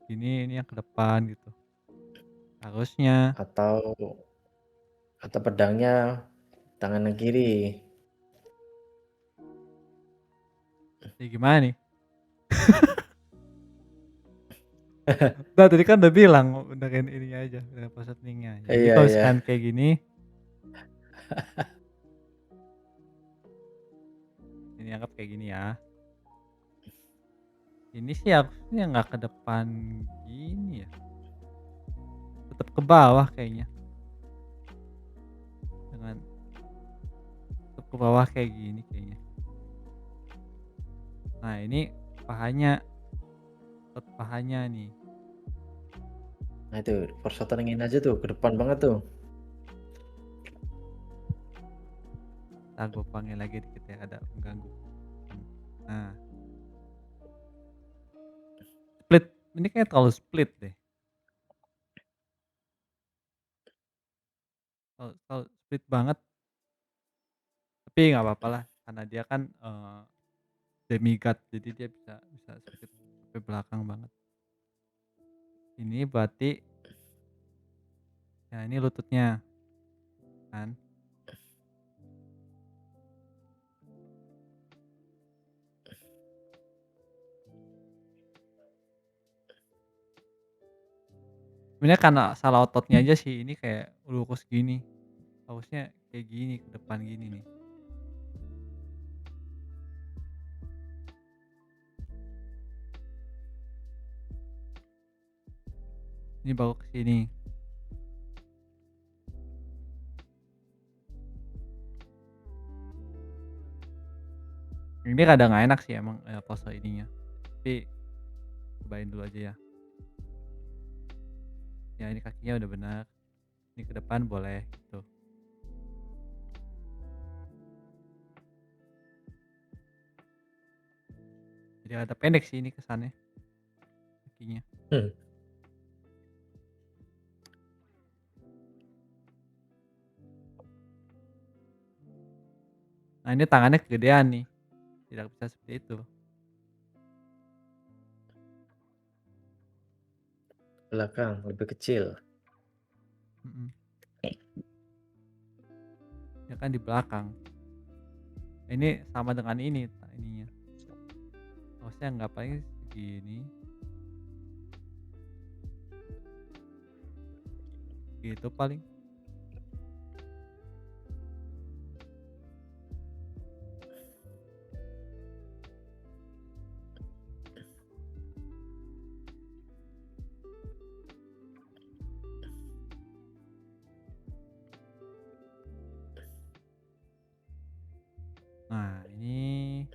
gini, ini yang ke depan gitu. Harusnya. Atau pedangnya tangan yang kiri. Ya gimana nih? Nah, tadi kan udah bilang benerin ininya aja, benerin positioningnya. Jadi Iya, kalau iya. misalkan kayak gini, ini anggap kayak gini ya. Ini sih harusnya nggak ke depan gini ya, tetap ke bawah kayaknya, dengan tetap ke bawah kayak gini kayaknya. Nah ini pahanya, pahanya nih. Nah itu, pershottingin aja tuh, ke depan banget tuh. Entar gue panggil lagi dikit ya, ada pengganggu. Nah, split, ini kayak terlalu split deh, terlalu split banget, tapi nggak apa-apa lah karena dia kan, demigod jadi dia bisa bisa split sampai belakang banget. Ini berarti ya ini lututnya kan. Sebenarnya karena salah ototnya aja sih, ini kayak lurus gini, harusnya kayak gini ke depan gini nih. Ini baru ke sini. Ini rada nggak enak sih emang, pose ininya, tapi cobain dulu aja ya. Ya ini kakinya udah benar, ini ke depan boleh gitu. Jadi rada pendek sih ini kesannya, kakinya. Hmm, Nah ini tangannya kegedean nih, tidak bisa seperti itu. belakang lebih kecil. Mhm, ya kan di belakang. Ini sama dengan ini ininya, harusnya nggak paling segini, gitu paling. Nah ini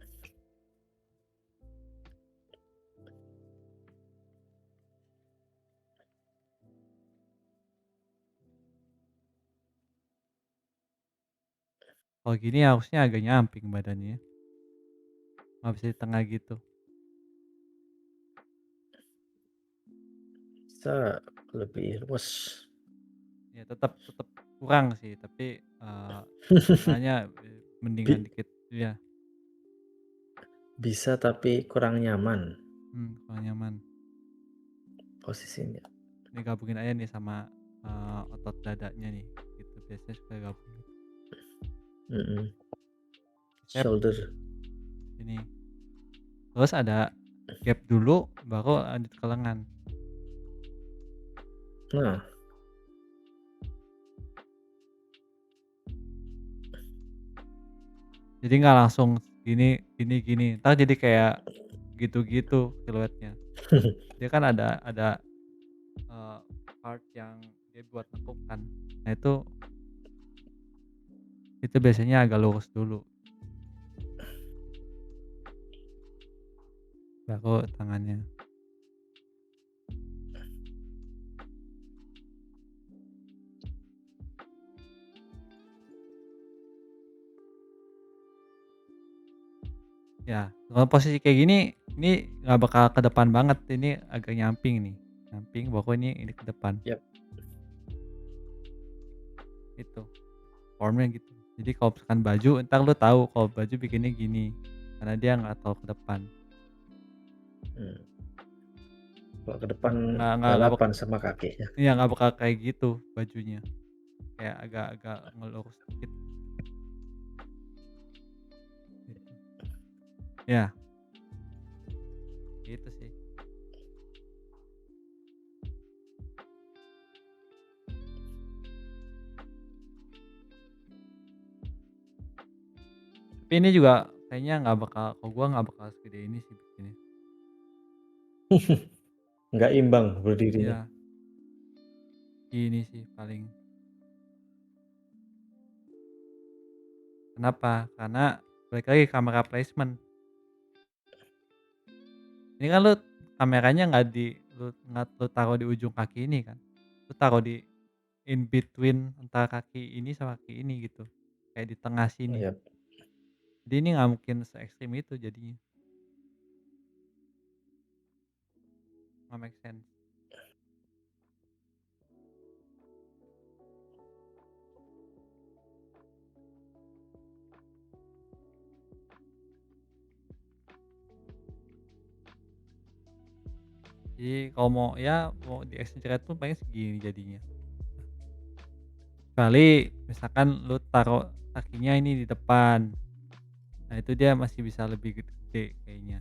kalau gini harusnya agak nyamping badannya, nggak bisa di tengah gitu. Bisa lebih luas. Ya tetap tetap kurang sih, tapi, tengahnya, mendingan Bi dikit ya. bisa tapi kurang nyaman Kurang nyaman. posisinya. Ini gabungin aja nih sama, otot dadanya nih, gitu biasanya suka gabungin. Mhm, Step shoulder. ini, terus ada gap dulu baru lanjut ke lengan. Nah, Jadi nggak langsung gini gini gini, entar jadi kayak gitu-gitu siluetnya. Dia kan ada, eee, part yang dia buat nekuk kan. Nah itu biasanya agak lurus dulu, baru tangannya. Ya, kalau posisi kayak gini, ini nggak bakal ke depan banget, ini agak nyamping nih, nyamping baru ini ke depan, yap, gitu, formnya gitu. Jadi kalau misalkan baju, entar lu tahu kalau baju bikinnya gini, karena dia nggak terlalu ke depan, mmm, kalau ke depan nggak balapan sama kakinya. iya nggak bakal kayak gitu bajunya, kayak agak-agak ngelurus dikit, gitu. Ya, gitu sih. Tapi ini juga kayaknya nggak bakal, kalau gua nggak bakal segede ini sih bikinnya. Nggak imbang berdirinya. Iya, ini sih paling. Kenapa? Karena balik lagi kamera placement. Ini kan lu kameranya nggak lu taruh di ujung kaki ini kan, lu taruh di in between antara kaki ini sama kaki ini gitu, kayak di tengah sini. Iya. Jadi ini nggak mungkin se-ekstrim itu jadinya, nggak make sense. Jadi kalau mau di-exaggerate pun paling segini jadinya. Kecuali misalkan lu taruh kakinya ini di depan, nah itu dia masih bisa lebih gede kayaknya.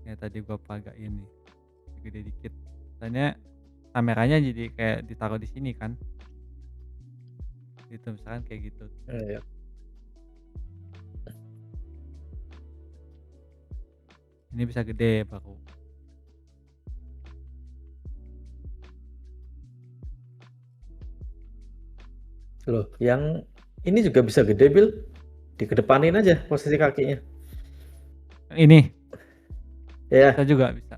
Kayak tadi gua pagain nih, lebih gede dikit. Soalnya kameranya jadi kayak ditaruh di sini kan, gitu misalkan kayak gitu. Iya. Ini bisa gede baru. Loh, yang ini juga bisa gede, Bil. Dikedepanin aja posisi kakinya. Yang ini bisa Ya. juga bisa.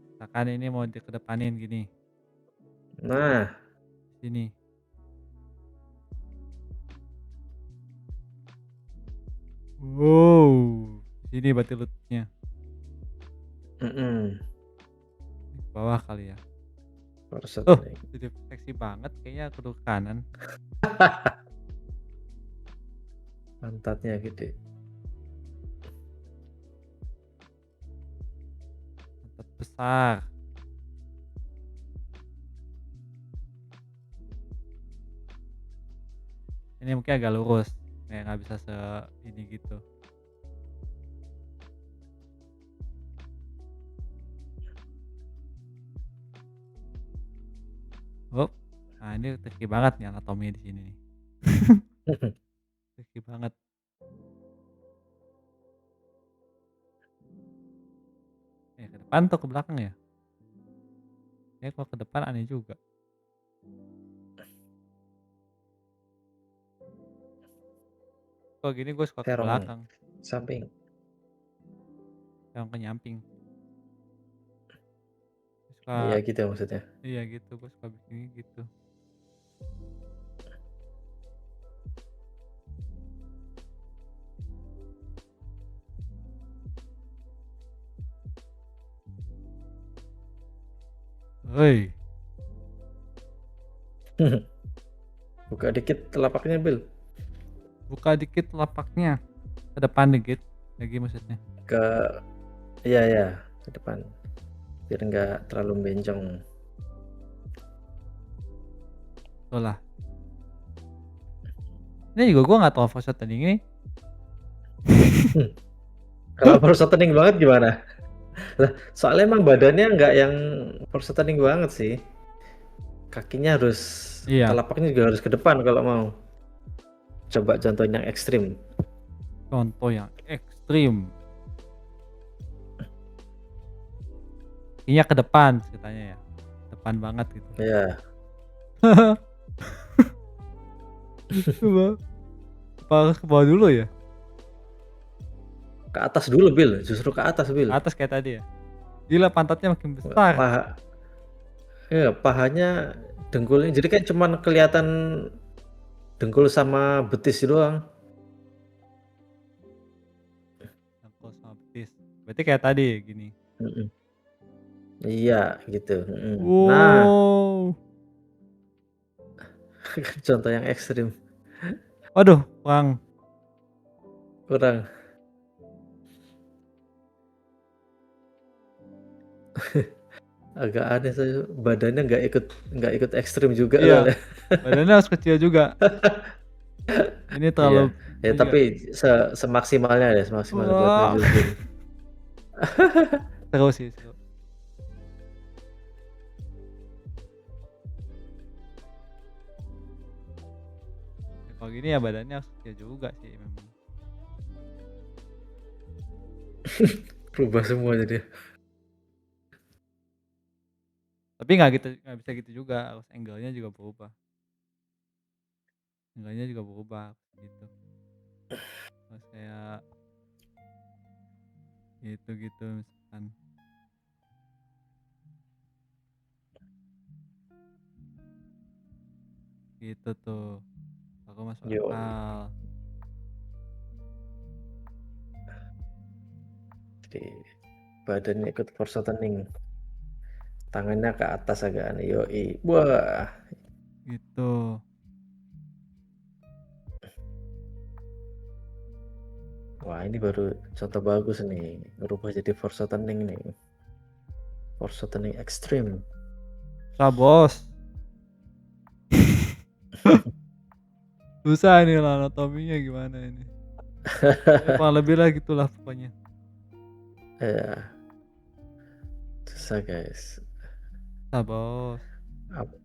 Misalkan ini mau dikedepanin gini, Nah, sini. Wow, sini berarti lututnya. mhm. Di bawah kali ya. Korset Oh, nih. jadi seksi banget kayaknya aku ke kanan. Pantatnya gede. Mantap besar. Ini mungkin agak lurus, kayak nggak bisa ini gitu. Oh, nah ini tricky banget nih anatomi di sini nih. Tricky banget. Ke depan atau ke belakang ya? Ya kalau ke depan aneh juga. Kalau gini gue suka ke Terong belakang, samping. yang ke nyamping. Iya Suka, gitu maksudnya. iya gitu, gue suka bikinnya gitu. Hei, Buka dikit telapaknya, Bil. buka dikit lapaknya, ke depan dikit, lagi maksudnya. Ke iya ya, ke depan. Biar nggak terlalu bencong. Tuh lah. Ini juga gue nggak tahu foto tadi ini. Kalau personating banget gimana? Lah, soalnya emang badannya nggak yang personating banget sih. Kakinya harus, Iya, telapaknya juga harus ke depan kalau mau. Coba contoh yang ekstrim. contoh yang ekstrim. Kakinya ke depan ceritanya ya, depan banget gitu. Ya, Coba, apa harus ke bawah dulu ya? ke atas dulu, Bil. Justru ke atas, Ke Bil. atas kayak tadi ya? Gila pantatnya makin besar. Paha, ya, pahanya, dengkulnya. Jadi kan cuman kelihatan dengkul sama betis doang. Dengkul sama betis. Berarti kayak tadi gini. Mm-mm. Iya, gitu. Nah, Wow. contoh yang ekstrim. Waduh, kurang. Kurang. Agak aneh saya, badannya nggak ikut ekstrim juga Iya, soalnya. badannya harus kecil juga. Ini Iya. terlalu Ya ini juga. tapi semaksimalnya ya, semaksimalnya buat Wah, nunjukin. seru sih, seru. Kalau gini ya badannya harus kerja juga sih memang. Berubah semua jadi. Tapi nggak bisa gitu juga, harus angle-nya juga berubah. Angle-nya juga berubah gitu. Harus kayak gitu-gitu misalkan. Gitu tuh. Aku masuk Yoi. akal. Jadi badannya ikut force tangannya ke atas agak aneh. Yoi. Wah, Gitu. wah ini baru contoh bagus nih. Berubah jadi force nih. Force ekstrim. Susah bos. Susah ini lah anatominya gimana ini. Ya kurang lebih lah gitulah pokoknya. Ya, susah guys. Susah bos. Ap-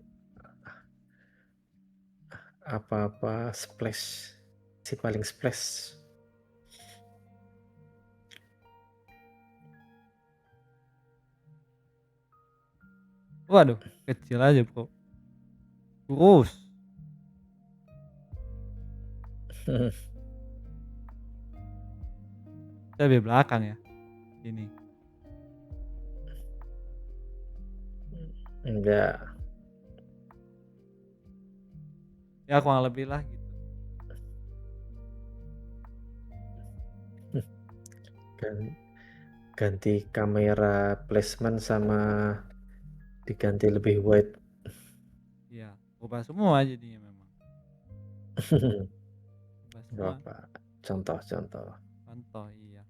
Apa-apa splash. Si paling splash. Waduh, kecil aja bro. Kurus. Saya lebih belakang ya. Ini. Enggak. Ya kurang lebih lah gitu. Ganti kamera placement sama diganti lebih wide. Iya, berubah semua jadinya memang. Berubah semua. Apa? Contoh. Contoh iya.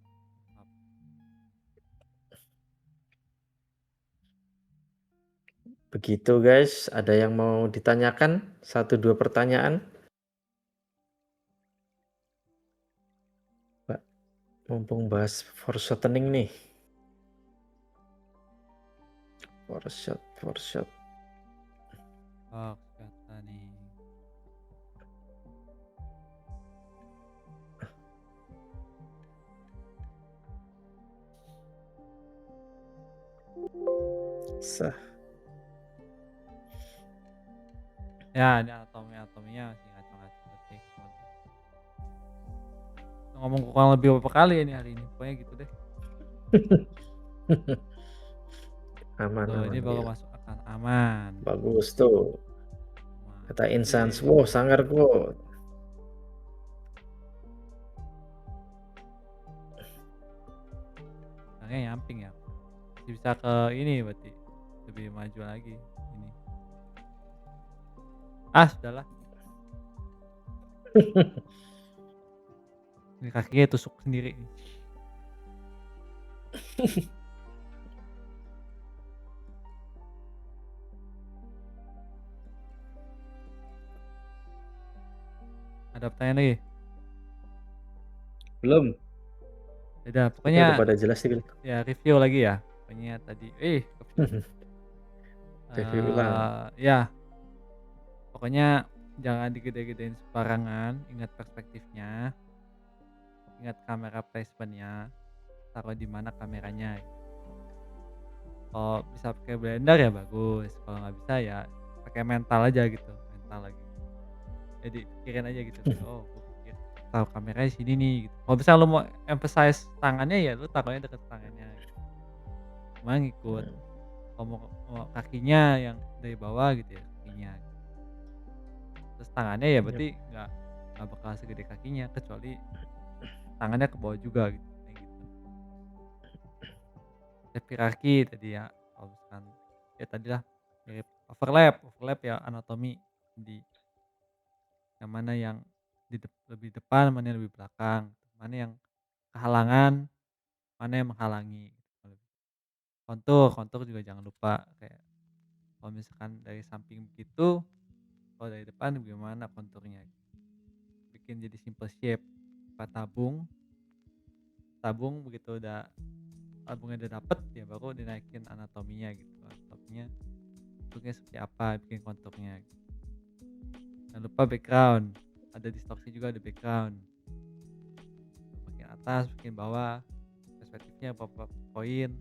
Begitu guys, ada yang mau ditanyakan? 1-2 pertanyaan? Pak, mumpung bahas force nih. Force shot. Oh, kata nih. Sah. Ya, ini anatominya masih ngaco-ngaco detik. Ngomong kurang lebih berapa kali ini hari ini. Pokoknya gitu deh. Aman, Tuh, ini baru ya. masuk akan aman. Bagus tuh. Aman. Kata Insans, Oke. wow sangar kok. Tangannya nyamping ya. Masih bisa ke ini berarti. Lebih maju lagi ini. Sudahlah. Ini kakinya tusuk sendiri. Ada pertanyaan lagi? Belum. Udah, Udah pokoknya pada jelas sih. ya review lagi ya. Pokoknya tadi Review ulang. ya. Pokoknya jangan digede-gedein sembarangan, ingat perspektifnya. Ingat kamera placement-nya. Taruh di mana kameranya. Kalau bisa pakai blender ya bagus. Kalau nggak bisa ya pakai mental aja gitu. Mental lagi. Jadi pikirin aja gitu. Oh, gue pikir taruh kameranya sini nih gitu. Kalau misalnya lu mau emphasize tangannya ya lu taruhnya deket tangannya. Cuma ngikut. Kalau mau kakinya yang dari bawah gitu ya kakinya. Terus tangannya ya berarti nggak bakal segede kakinya kecuali tangannya ke bawah juga gitu. Kayak gitu. Hierarki tadi ya. Kalau misalkan ya tadi lah mirip overlap ya anatomi di yang mana yang lebih depan, mana yang lebih belakang, mana yang kehalangan, mana yang menghalangi. Kontur juga jangan lupa kayak kalau misalkan dari samping begitu, kalau dari depan gimana konturnya. Bikin jadi simple shape. Tabung begitu tabungnya udah dapet ya baru dinaikin anatominya gitu. Anatominya bentuknya seperti apa, bikin konturnya. Jangan lupa background ada distorsi juga, ada background. Makin atas, makin bawah, perspektifnya berapa poin,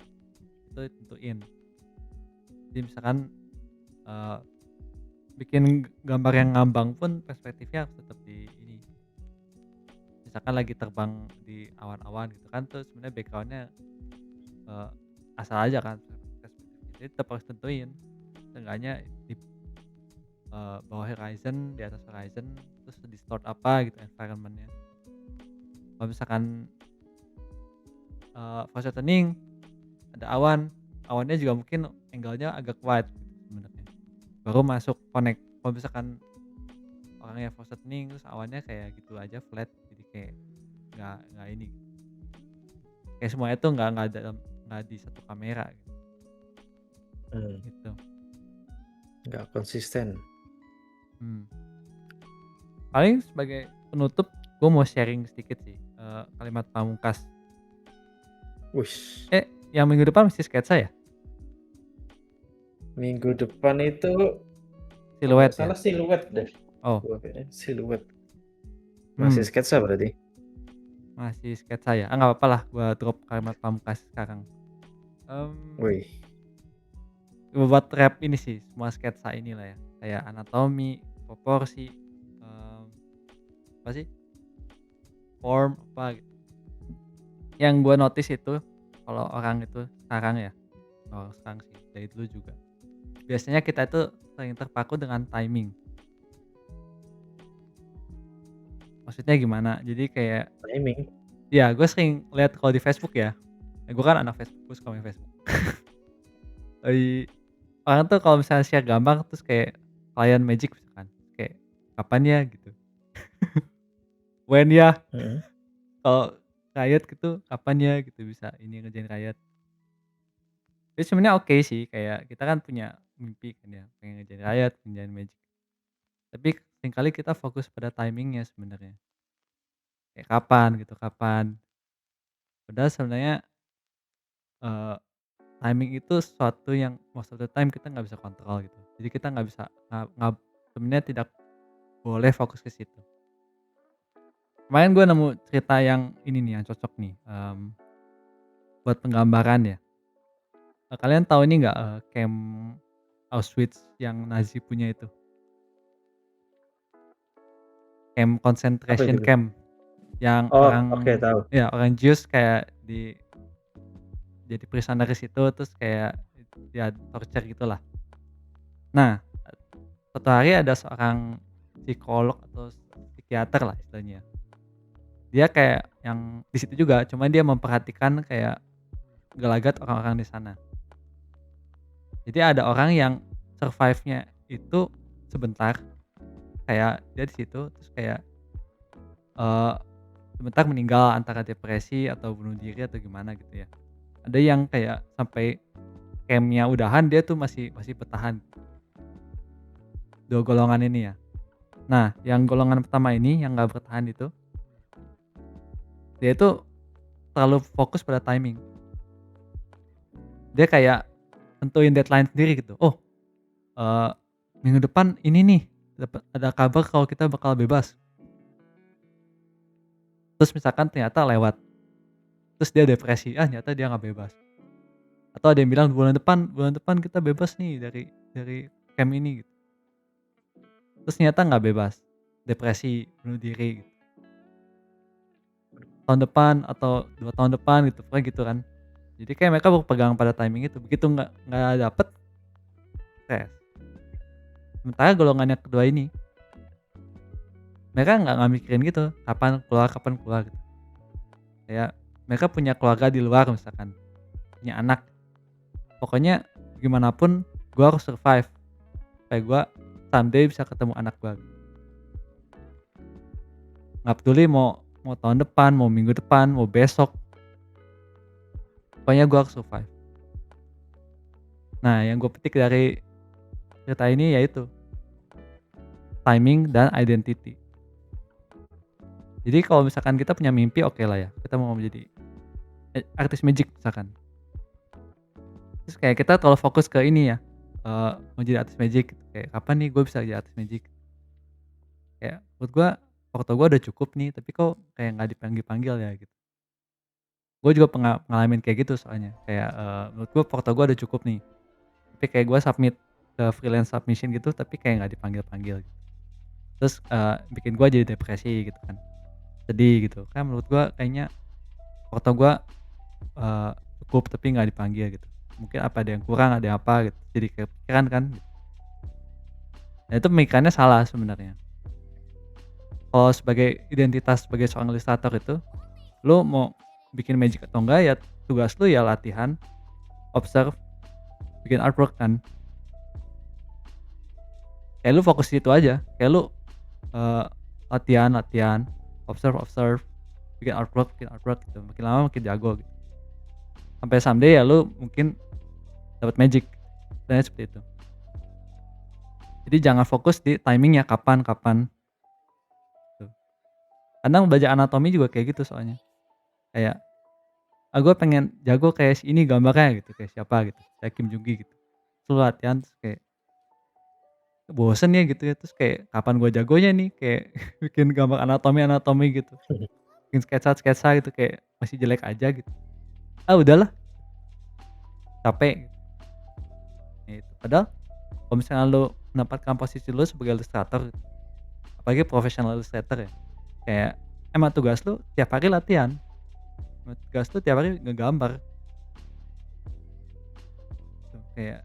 itu tentuin. Jadi misalkan, eee, bikin gambar yang ngambang pun perspektifnya harus tetap di ini, misalkan lagi terbang di awan-awan gitu kan, tuh sebenarnya background-nya, eee, asal aja kan perspektifnya, jadi tetap harus tentuin, seenggaknya di, bawah horizon, di atas horizon, terus distort apa gitu environment-nya. Kalau misalkan, positioning ada awan, awannya juga mungkin angle-nya agak wide gitu sebenarnya, baru masuk connect. Kalau misalkan orangnya positioning terus awannya kayak gitu aja flat, jadi kayak nggak ini, kayak semuanya tuh nggak di satu kamera Mmm, gitu. nggak konsisten. Hmm. Paling sebagai penutup gue mau sharing sedikit sih, kalimat pamungkas. Wis, Yang minggu depan mesti sketsa ya? minggu depan itu kalau nggak Siluet ya? salah siluet deh. Oh, Gua kayaknya siluet. Masih hmm, sketsa berarti? masih sketsa ya? Nggak apa-apa lah gue drop kalimat pamungkas sekarang. Mmm, Wih, buat rap ini sih, semua sketsa inilah ya, kayak anatomi, proporsi, apa sih, form, apa gitu. Yang gue notice itu, kalau orang itu sekarang ya, orang sekarang sih, dari dulu juga, biasanya kita itu sering terpaku dengan timing. Maksudnya gimana? Jadi kayak, timing. ya gue sering lihat kalau di Facebook ya, gue kan anak Facebook, gue suka main Facebook. Orang tuh kalau misalnya share gambar terus kayak klien magic misalkan, kayak, "Kapan ya?" Gitu, "When ya?" Mhm. Kalau Riot gitu, "Kapan ya?" Gitu, bisa ini ngerjain Riot. Itu sebenarnya oke sih, kayak kita kan punya mimpi kan ya, pengen ngerjain Riot, ngerjain magic. Tapi seringkali kita fokus pada timing-nya sebenarnya, kayak kapan gitu, kapan. Padahal sebenarnya, eee, timing itu sesuatu yang most of the time kita nggak bisa kontrol gitu. Jadi kita nggak bisa, nggak sebenarnya tidak boleh fokus ke situ. Kemarin gue nemu cerita yang ini nih, yang cocok nih, buat penggambaran ya. Kalian tahu ini nggak, camp Auschwitz yang Nazi punya itu? Camp Apa itu, concentration Bro? camp, yang Oh, oke orang, tahu. ya orang Jews kayak jadi prisoner di situ, terus kayak ya torture gitulah. Nah, suatu hari ada seorang psikolog atau psikiater lah istilahnya. Dia kayak yang di situ juga, cuma dia memperhatikan kayak gelagat orang-orang di sana. Jadi ada orang yang survive-nya itu sebentar, kayak dia di situ terus kayak, eee, sebentar meninggal antara depresi atau bunuh diri atau gimana gitu ya. Ada yang kayak sampai camp-nya udahan dia tuh masih masih bertahan, 2 golongan ini ya. Nah, yang golongan pertama ini yang nggak bertahan itu, dia itu terlalu fokus pada timing. Dia kayak tentuin deadline sendiri gitu, "Oh, eee, minggu depan ini nih, ada kabar kalau kita bakal bebas." Terus misalkan ternyata lewat, terus dia depresi, ternyata dia nggak bebas. Atau ada yang bilang bulan depan kita bebas nih dari camp ini gitu. Terus ternyata nggak bebas, depresi, bunuh diri gitu. Tahun depan atau 2 tahun depan gitu, pokoknya gitu kan. Jadi kayak mereka berpegang pada timing itu, begitu nggak dapet, stres. Sementara golongan yang kedua ini, mereka nggak mikirin gitu, kapan keluar gitu. Kayak mereka punya keluarga di luar misalkan, punya anak, pokoknya gimana pun gua harus survive, supaya gua someday bisa ketemu anak gua. Nggak peduli mau mau tahun depan, mau minggu depan, mau besok, pokoknya gua harus survive. Nah, yang gue petik dari cerita ini yaitu timing dan identity. Jadi kalau misalkan kita punya mimpi, oke lah ya, kita mau menjadi, artis magic misalkan. Terus kayak kita terlalu fokus ke ini ya, mau jadi artis magic gitu, kayak kapan nih gue bisa jadi artis magic. Kayak menurut gue foto gue udah cukup nih, tapi kok kayak nggak dipanggil-panggil ya gitu. Gue juga ngalamin kayak gitu soalnya, kayak, menurut gue foto gue udah cukup nih, tapi kayak gue submit ke freelance submission gitu, tapi kayak nggak dipanggil-panggil gitu. Terus, bikin gue jadi depresi gitu kan, sedih gitu. Kan menurut gue kayaknya foto gue, eee, cukup tapi nggak dipanggil gitu. Mungkin apa ada yang kurang, ada yang apa gitu, jadi kepikiran kan gitu. Nah itu pemikirannya salah sebenarnya. Kalau sebagai identitas sebagai seorang ilustrator itu, lu mau bikin magic atau enggak ya tugas lu ya latihan, observe, bikin artwork kan. Kayak lu fokus di situ aja, kayak lu, eee, latihan latihan, observe observe, bikin artwork gitu, makin lama makin jago gitu. Sampai someday ya lu mungkin dapat magic, istilahnya seperti itu. Jadi jangan fokus di timing-nya kapan kapan, gitu. Kadang belajar anatomi juga kayak gitu soalnya, kayak, gua pengen jago kayak si ini gambarnya gitu, kayak siapa gitu, kayak Kim Jong Gi gitu. Terus lu latihan terus kayak bosen ya gitu ya, terus kayak kapan gua jagonya nih, kayak bikin gambar anatomi gitu, bikin sketsa gitu kayak masih jelek aja gitu. Ah udahlah, capek gitu. Padahal kalau misalnya lu menempatkan posisi lu sebagai ilustrator, apalagi professional illustrator ya, kayak emang tugas lu tiap hari latihan, emang tugas lu tiap hari ngegambar gitu. Kayak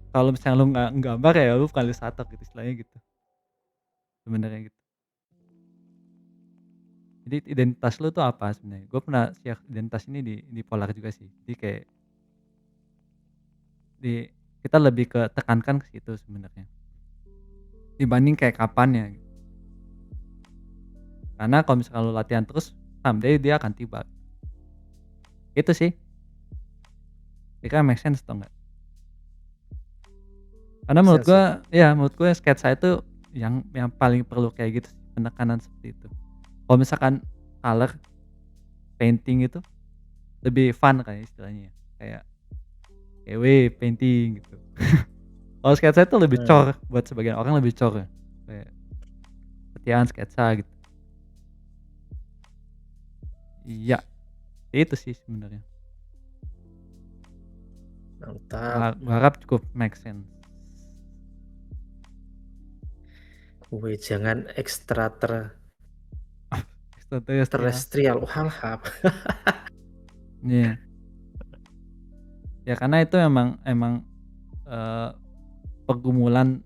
kalau misalnya lu nggak nggambar ya lu bukan ilustrator gitu istilahnya gitu, sebenarnya gitu. Jadi identitas lu tuh apa sebenarnya? Gue pernah share identitas ini di Polar juga sih. Jadi kayak kita lebih ke tekankan ke situ sebenarnya, dibanding kayak kapannya gitu. Karena kalau misalkan lu latihan terus, someday dia akan tiba. Itu sih, kira-kira make sense atau enggak? Karena Make menurut sense sih. gua ya menurut gue sketsa itu yang paling perlu kayak gitu sih, penekanan seperti itu. Kalau misalkan color, painting itu lebih fun kayak istilahnya ya, kayak weh painting gitu. Kalau sketsa itu lebih Mmm, chore, buat sebagian orang lebih chore ya, kayak latihan sketsa gitu. Iya, itu sih sebenarnya. mantap. Gua harap cukup make sense. Wih, jangan Extraterrestrial. terestrial, walah. Iya, ya karena itu emang emang, eee, pergumulan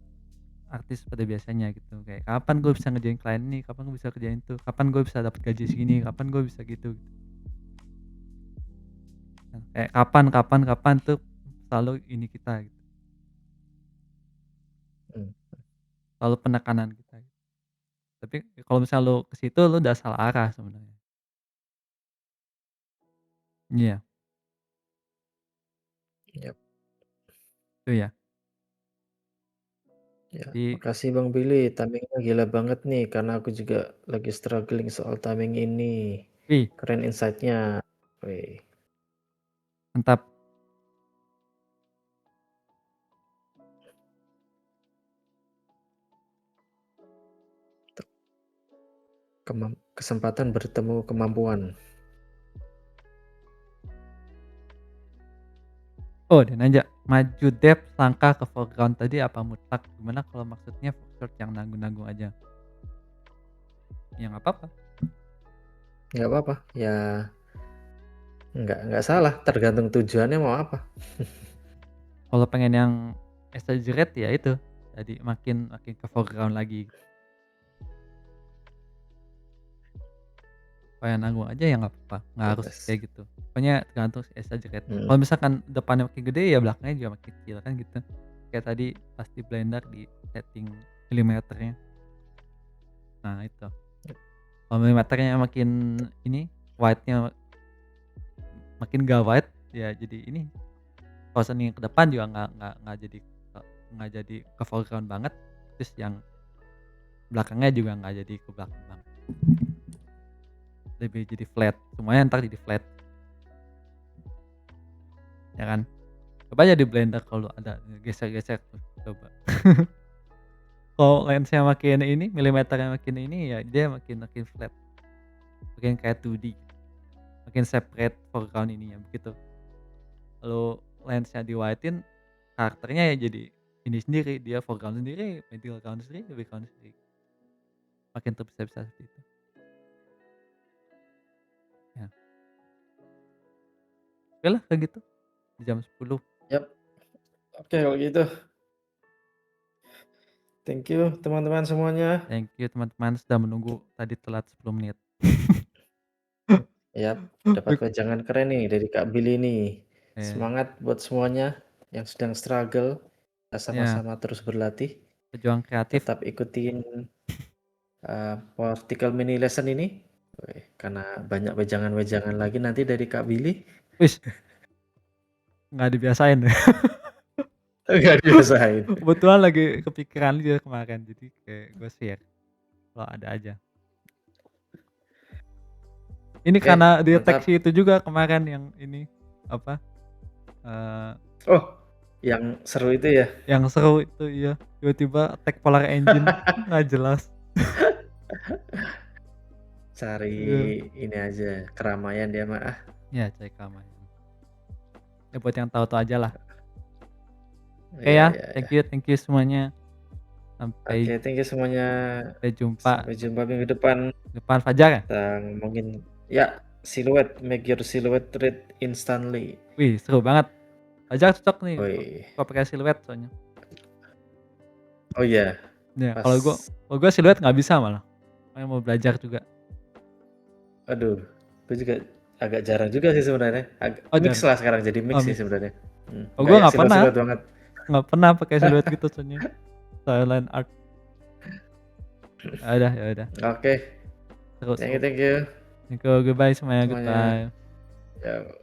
artis pada biasanya gitu, kayak kapan gue bisa ngerjain klien ini, kapan gue bisa kerjain itu, kapan gue bisa dapat gaji segini, kapan gue bisa gitu. Nah, kayak kapan kapan kapan tuh selalu ini kita gitu, Mmm, selalu penekanan kita gitu. Tapi kalau misalnya lu ke situ lu udah salah arah sebenarnya. Iya, iyap, itu ya. ya. Jadi Makasih Bang Billy, timing-nya gila banget nih, karena aku juga lagi struggling soal timing ini. wih, Keren insight-nya. Wih, mantap. kesempatan bertemu kemampuan. Oh, dan nanya, maju depth langkah ke foreground tadi apa mutlak? Gimana kalau maksudnya foreground yang nanggung-nanggung aja? Ya nggak apa-apa. Nggak apa-apa, ya nggak salah, tergantung tujuannya mau apa. Kalau pengen yang exaggerate ya itu, jadi makin makin ke foreground lagi. Kayak nanggung aja ya nggak apa-apa, nggak harus Bebas. kayak gitu. Pokoknya tergantung si exaggerate. Mhm, Kalau misalkan depannya makin gede ya belakangnya juga makin kecil kan gitu. Kayak tadi pas di Blender di setting milimeternya. Nah itu. Kalau milimeternya makin ini, wide-nya makin gak wide ya jadi ini, posisinya ke depan juga nggak jadi ke foreground banget, terus yang belakangnya juga nggak jadi ke belakang banget, lebih jadi flat, semuanya entar jadi flat, ya kan? Coba aja di Blender kalau ada geser-geser tuh, coba. Kalau lensnya makin ini, milimeternya makin ini, ya dia makin makin flat, makin kayak 2D, makin separate foreground ininya, begitu. Kalau lensnya di-wide-in, karakternya ya jadi ini sendiri, dia foreground sendiri, middle ground sendiri, background sendiri. Makin terpisah-pisah seperti itu. Ya. Okelah kayak gitu, di jam 10. Yap. Oke kalau gitu. Thank you teman-teman semuanya. Thank you teman-teman sudah menunggu, tadi telat 10 menit. Yap, dapat wejangan keren nih dari Kak Billy nih. Iya. Semangat buat semuanya yang sedang struggle, kita Iya. sama-sama terus berlatih. Pejuang kreatif. Tetap ikutin Particle Mini Lesson ini. Karena banyak wejangan-wejangan lagi nanti dari Kak Billy. Wis. Nggak dibiasain. Nggak dibiasain. Kebetulan lagi kepikiran dia kemarin, jadi kayak gue share kalau ada aja. Ini Oke, karena mantap. deteksi itu juga kemarin yang ini apa? Oh, yang seru itu ya? Yang seru itu iya. Tiba-tiba attack Polar Engine nggak jelas. Cari ini aja keramaian dia mah ah. Ya cari keramaian. Ya buat yang tahu-tahu aja lah. Oke Iya, ya, iya. thank you semuanya. Sampai Oke, thank you semuanya. sampai jumpa Sampai jumpa minggu depan. depan Fajar ya? Dan mungkin ya silhouette, make your silhouette read instantly. Wih, seru banget. Fajar cocok nih Woi. kalau pakai siluet soalnya. Oh iya. Ya, Pas. kalau gua siluet nggak bisa malah. Makanya mau belajar juga. Aduh, gue juga agak jarang juga sih sebenarnya. Mix jarang. lah sekarang jadi mix sih Mix. sebenarnya. Oh, gua nggak pernah. siluet banget. Nggak pernah pakai siluet gitu soalnya. Silent art. Ya udah. Oke. Seru. Thank you. Thank you, goodbye semuanya. Goodbye. Ya.